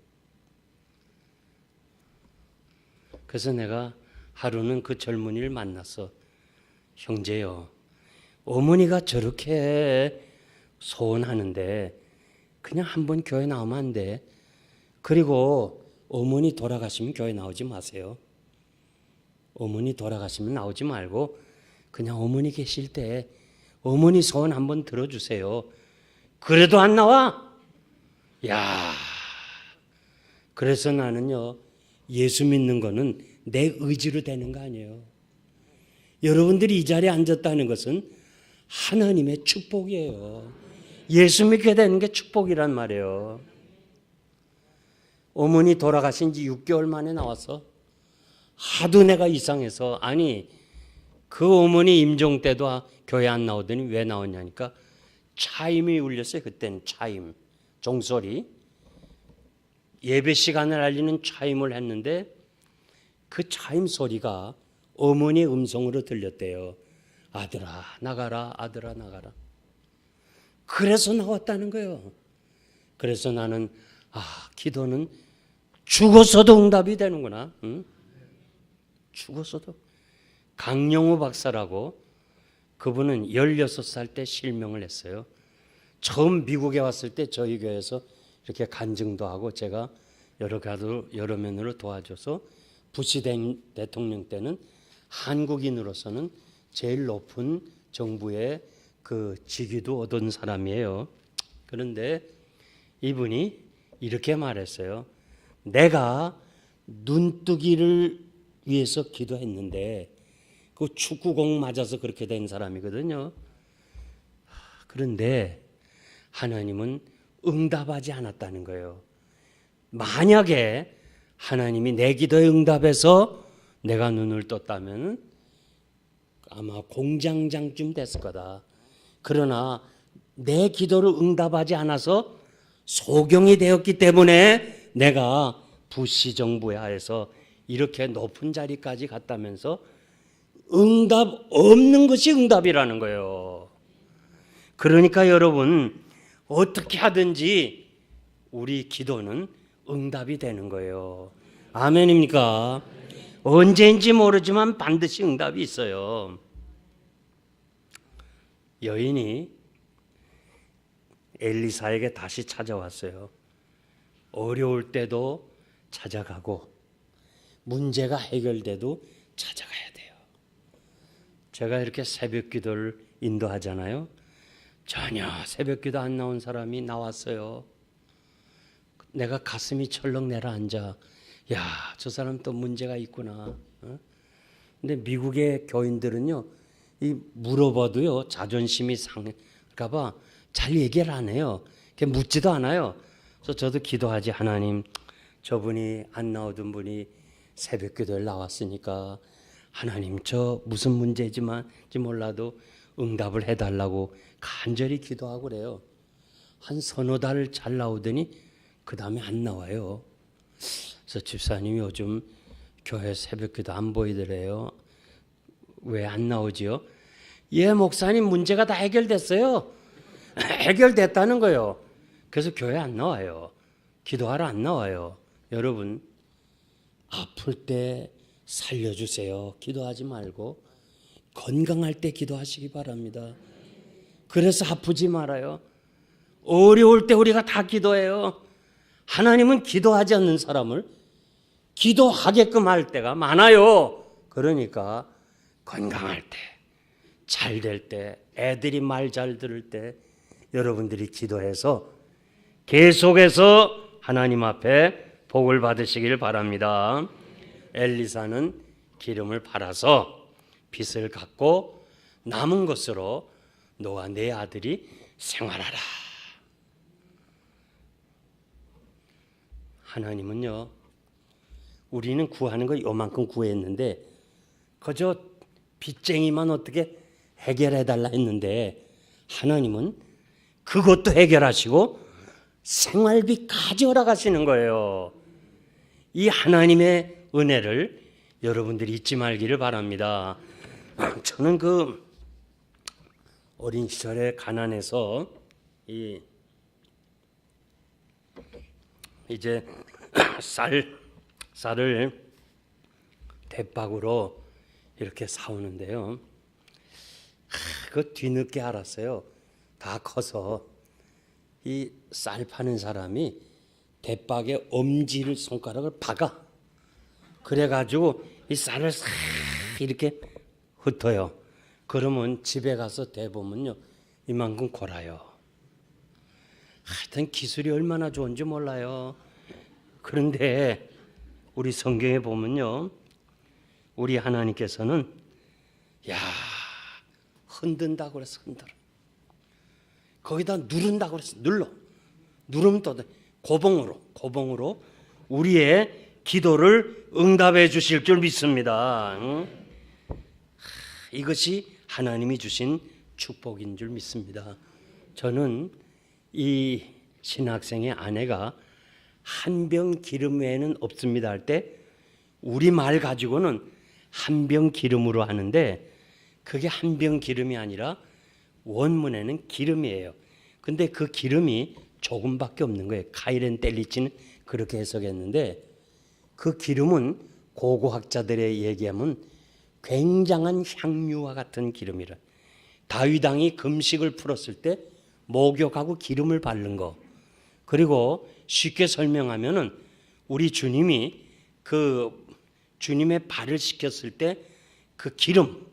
그래서 내가 하루는 그 젊은이를 만나서 형제요, 어머니가 저렇게 소원하는데 그냥 한번 교회 나오면 안 돼. 그리고 어머니 돌아가시면 교회 나오지 마세요. 어머니 돌아가시면 나오지 말고 그냥 어머니 계실 때 어머니 소원 한번 들어주세요. 그래도 안 나와? 야, 그래서 나는요, 예수 믿는 거는 내 의지로 되는 거 아니에요. 여러분들이 이 자리에 앉았다는 것은 하나님의 축복이에요. 예수 믿게 되는 게 축복이란 말이에요. 어머니 돌아가신 지 6개월 만에 나와서 하도 내가 이상해서, 아니 그 어머니 임종 때도 교회 안 나오더니 왜 나오냐니까 차임이 울렸어요. 그때는 차임, 종소리, 예배 시간을 알리는 차임을 했는데 그 차임 소리가 어머니의 음성으로 들렸대요. 아들아 나가라, 아들아 나가라. 그래서 나왔다는 거예요. 그래서 나는 기도는 죽어서도 응답이 되는구나. 응? 죽어서도. 강영우 박사라고 그분은 16살 때 실명을 했어요. 처음 미국에 왔을 때 저희 교회에서 이렇게 간증도 하고 제가 여러 면으로 도와줘서 부시 대통령 때는 한국인으로서는 제일 높은 정부의 그 직위도 얻은 사람이에요. 그런데 이분이 이렇게 말했어요. 내가 눈뜨기를 위해서 기도했는데 그 축구공 맞아서 그렇게 된 사람이거든요. 그런데 하나님은 응답하지 않았다는 거예요. 만약에 하나님이 내 기도에 응답해서 내가 눈을 떴다면 아마 공장장쯤 됐을 거다. 그러나 내 기도를 응답하지 않아서 소경이 되었기 때문에 내가 부시 정부에 하에서 이렇게 높은 자리까지 갔다면서 응답 없는 것이 응답이라는 거예요. 그러니까 여러분 어떻게 하든지 우리 기도는 응답이 되는 거예요. 아멘입니까? 언제인지 모르지만 반드시 응답이 있어요. 여인이 엘리사에게 다시 찾아왔어요. 어려울 때도 찾아가고 문제가 해결돼도 찾아가야 돼요. 제가 이렇게 새벽 기도를 인도하잖아요. 전혀 새벽 기도 안 나온 사람이 나왔어요. 내가 가슴이 철렁 내려앉아. 야, 저 사람 또 문제가 있구나. 근데 미국의 교인들은요, 이 물어봐도요 자존심이 상할까봐 잘 얘기를 안 해요. 묻지도 않아요. 그래서 저도 기도하지. 하나님, 저분이 안 나오던 분이 새벽 기도에 나왔으니까 하나님 저 무슨 문제지만 몰라도 응답을 해달라고 간절히 기도하고 그래요. 한 서너 달 잘 나오더니 그 다음에 안 나와요. 그래서 집사님이 요즘 교회 새벽 기도 안 보이더래요. 왜 안 나오지요? 예, 목사님 문제가 다 해결됐어요. 해결됐다는 거예요. 그래서 교회 안 나와요. 기도하러 안 나와요. 여러분, 아플 때 살려주세요. 기도하지 말고 건강할 때 기도하시기 바랍니다. 그래서 아프지 말아요. 어려울 때 우리가 다 기도해요. 하나님은 기도하지 않는 사람을 기도하게끔 할 때가 많아요. 그러니까 건강할 때, 잘 될 때, 애들이 말 잘 들을 때 여러분들이 기도해서 계속해서 하나님 앞에 복을 받으시길 바랍니다. 엘리사는 기름을 팔아서 빚을 갚고 남은 것으로 너와 네 아들이 생활하라. 하나님은요, 우리는 구하는 거 요만큼 구했는데 그저 빚쟁이만 어떻게 해결해달라 했는데 하나님은 그것도 해결하시고 생활비까지 허락하시는 거예요. 이 하나님의 은혜를 여러분들이 잊지 말기를 바랍니다. 저는 그 어린 시절에 가난해서 이제 쌀을 대박으로 이렇게 사오는데요. 그 뒤늦게 알았어요. 다 커서 이 쌀 파는 사람이 대박에 엄지를 손가락을 박아. 그래가지고 이 쌀을 싹 이렇게 흩어요. 그러면 집에 가서 대보면요 이만큼 골아요. 하여튼 기술이 얼마나 좋은지 몰라요. 그런데 우리 성경에 보면요, 우리 하나님께서는 야 흔든다고 그래서 흔들어. 거기다 누른다고 그래서 누르면 또 고봉으로 우리의 기도를 응답해 주실 줄 믿습니다. 이것이 하나님이 주신 축복인 줄 믿습니다. 저는 이 신학생의 아내가 한 병 기름 외에는 없습니다 할 때 우리 말 가지고는 한 병 기름으로 하는데 그게 한 병 기름이 아니라 원문에는 기름이에요. 근데 그 기름이 조금밖에 없는 거예요. 카이렌 뗄리치는 그렇게 해석했는데 그 기름은 고고학자들의 얘기하면 굉장한 향유와 같은 기름이라. 다윗 왕이 금식을 풀었을 때 목욕하고 기름을 바른 거. 그리고 쉽게 설명하면은 우리 주님이 그 주님의 발을 씻겼을 때 그 기름,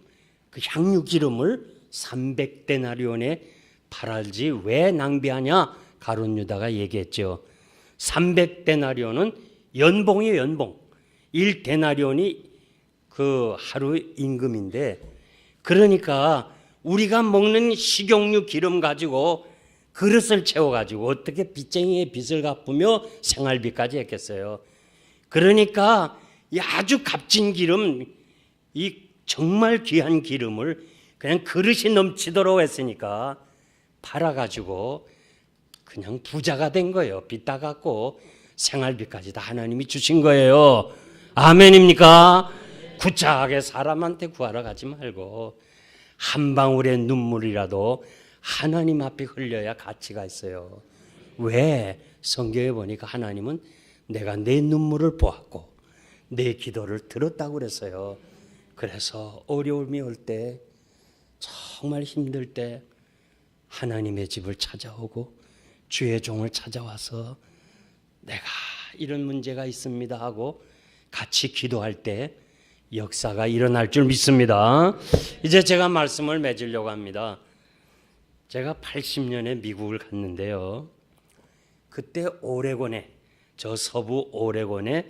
그 향유 기름을 300데나리온에 팔았지 왜 낭비하냐? 가룟 유다가 얘기했죠. 300데나리온은 연봉이에요, 연봉. 1데나리온이 그 하루 임금인데, 그러니까 우리가 먹는 식용유 기름 가지고 그릇을 채워가지고 어떻게 빚쟁이의 빚을 갚으며 생활비까지 했겠어요. 그러니까 이 아주 값진 기름, 이 정말 귀한 기름을 그냥 그릇이 넘치도록 했으니까 팔아가지고 그냥 부자가 된 거예요. 빚 다 갚고 생활비까지 다 하나님이 주신 거예요. 아멘입니까? 구차하게 사람한테 구하러 가지 말고 한 방울의 눈물이라도 하나님 앞에 흘려야 가치가 있어요. 왜? 성경에 보니까 하나님은 내가 내 눈물을 보았고 내 기도를 들었다고 그랬어요. 그래서 어려움이 올 때, 정말 힘들 때 하나님의 집을 찾아오고 주의 종을 찾아와서 내가 이런 문제가 있습니다 하고 같이 기도할 때 역사가 일어날 줄 믿습니다. 이제 제가 말씀을 맺으려고 합니다. 제가 80년에 미국을 갔는데요. 그때 오레곤에, 저 서부 오레곤에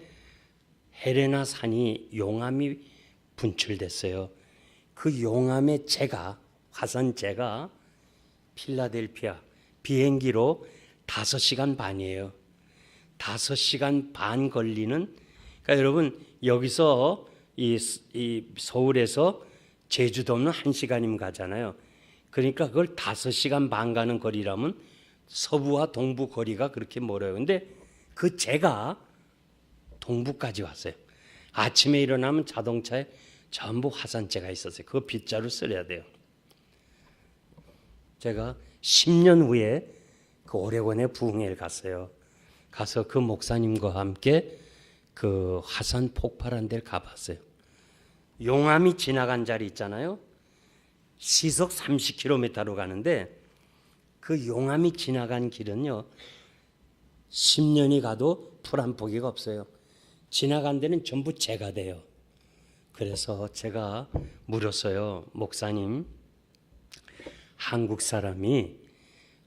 헤레나 산이 용암이 분출됐어요. 그 용암의 재가, 화산재가 필라델피아 비행기로 5시간 반이에요. 5시간 반 걸리는, 그러니까 여러분 여기서 이 서울에서 제주도는 1시간이면 가잖아요. 그러니까 그걸 5시간 반 가는 거리라면 서부와 동부 거리가 그렇게 멀어요. 근데 그 재가 동부까지 왔어요. 아침에 일어나면 자동차에 전부 화산재가 있었어요. 그거 빗자루 쓸어야 돼요. 제가 10년 후에 그 오레곤의 부흥회를 갔어요. 가서 그 목사님과 함께 그 화산 폭발한 데를 가봤어요. 용암이 지나간 자리 있잖아요. 시속 30km로 가는데 그 용암이 지나간 길은요 10년이 가도 풀 한 포기가 없어요. 지나간 데는 전부 재가 돼요. 그래서 제가 물었어요. 목사님, 한국 사람이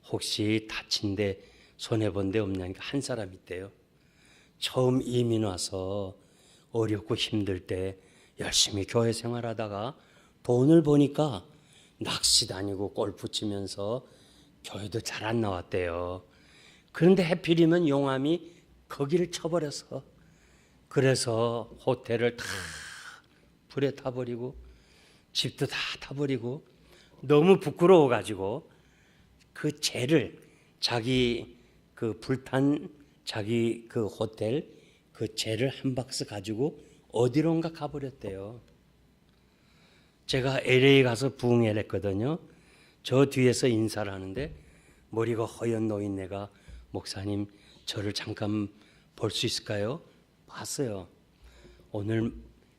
혹시 다친 데 손해본 데 없냐니까 한 사람 있대요. 처음 이민 와서 어렵고 힘들 때 열심히 교회 생활하다가 돈을 버니까 낚시 다니고 골프 치면서 교회도 잘 안 나왔대요. 그런데 해필이면 용암이 거기를 쳐버려서, 그래서 호텔을 다 불에 타버리고 집도 다 타버리고 너무 부끄러워가지고 그 재를 자기 그 불탄 자기 그 호텔 그 재를 한 박스 가지고 어디론가 가버렸대요. 제가 LA 가서 부흥회를 했거든요. 저 뒤에서 인사를 하는데 머리가 허연 노인네가 목사님 저를 잠깐 볼 수 있을까요? 봤어요. 오늘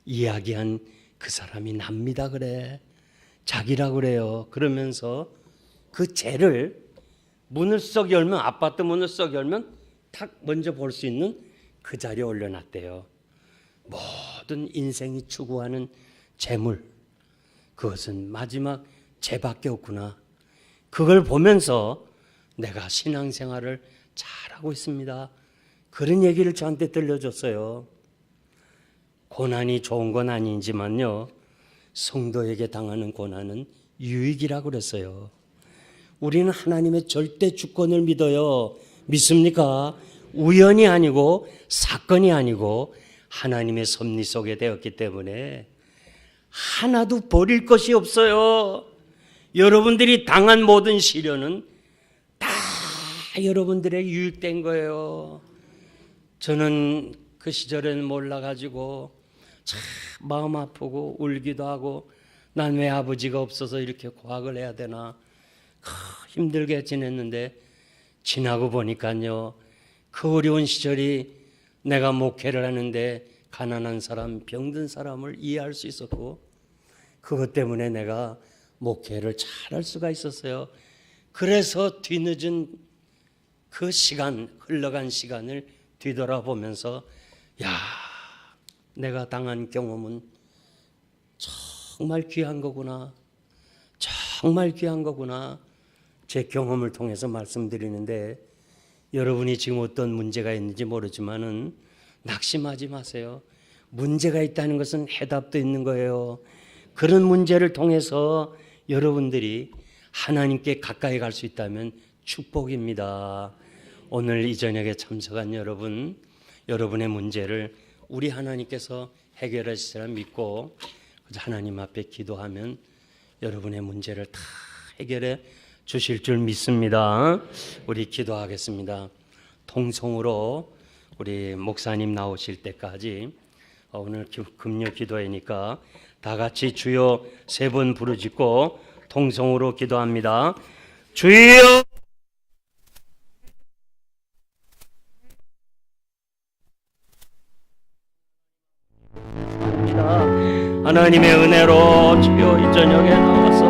이야기한 그 사람이 납니다 그래. 자기라 그래요. 그러면서 그 재를 문을 썩 열면, 아파트 문을 썩 열면 탁 먼저 볼 수 있는 그 자리에 올려놨대요. 모든 인생이 추구하는 재물, 그것은 마지막 재밖에 없구나. 그걸 보면서 내가 신앙생활을 잘하고 있습니다. 그런 얘기를 저한테 들려줬어요. 고난이 좋은 건 아니지만요, 성도에게 당하는 고난은 유익이라고 그랬어요. 우리는 하나님의 절대 주권을 믿어요. 믿습니까? 우연이 아니고 사건이 아니고 하나님의 섭리 속에 되었기 때문에 하나도 버릴 것이 없어요. 여러분들이 당한 모든 시련은 다 여러분들의 유익된 거예요. 저는 그 시절에는 몰라가지고 참 마음 아프고 울기도 하고, 난 왜 아버지가 없어서 이렇게 고학을 해야 되나 힘들게 지냈는데, 지나고 보니까요 그 어려운 시절이 내가 목회를 하는데 가난한 사람, 병든 사람을 이해할 수 있었고, 그것 때문에 내가 목회를 잘할 수가 있었어요. 그래서 뒤늦은 그 시간, 흘러간 시간을 뒤돌아보면서 야, 내가 당한 경험은 정말 귀한 거구나. 정말 귀한 거구나. 제 경험을 통해서 말씀드리는데 여러분이 지금 어떤 문제가 있는지 모르지만은 낙심하지 마세요. 문제가 있다는 것은 해답도 있는 거예요. 그런 문제를 통해서 여러분들이 하나님께 가까이 갈 수 있다면 축복입니다. 오늘 이 저녁에 참석한 여러분, 여러분의 문제를 우리 하나님께서 해결하시리라 믿고 하나님 앞에 기도하면 여러분의 문제를 다 해결해 주실 줄 믿습니다. 우리 기도하겠습니다. 통성으로 우리 목사님 나오실 때까지 오늘 금요 기도회니까 다 같이 주여 3번 부르짖고 통성으로 기도합니다. 주여! 하나님의 은혜로 주여 이 저녁에 나와서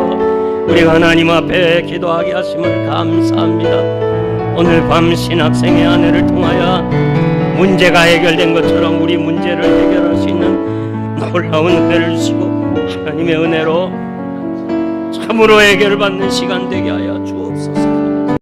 우리 하나님 앞에 기도하게 하심을 감사합니다. 오늘 밤 신학생의 아내를 통하여 문제가 해결된 것처럼 우리 문제를 해결할 수 있는 놀라운 은혜를 주시고 하나님의 은혜로 참으로 해결을 받는 시간 되게 하여 주옵소서.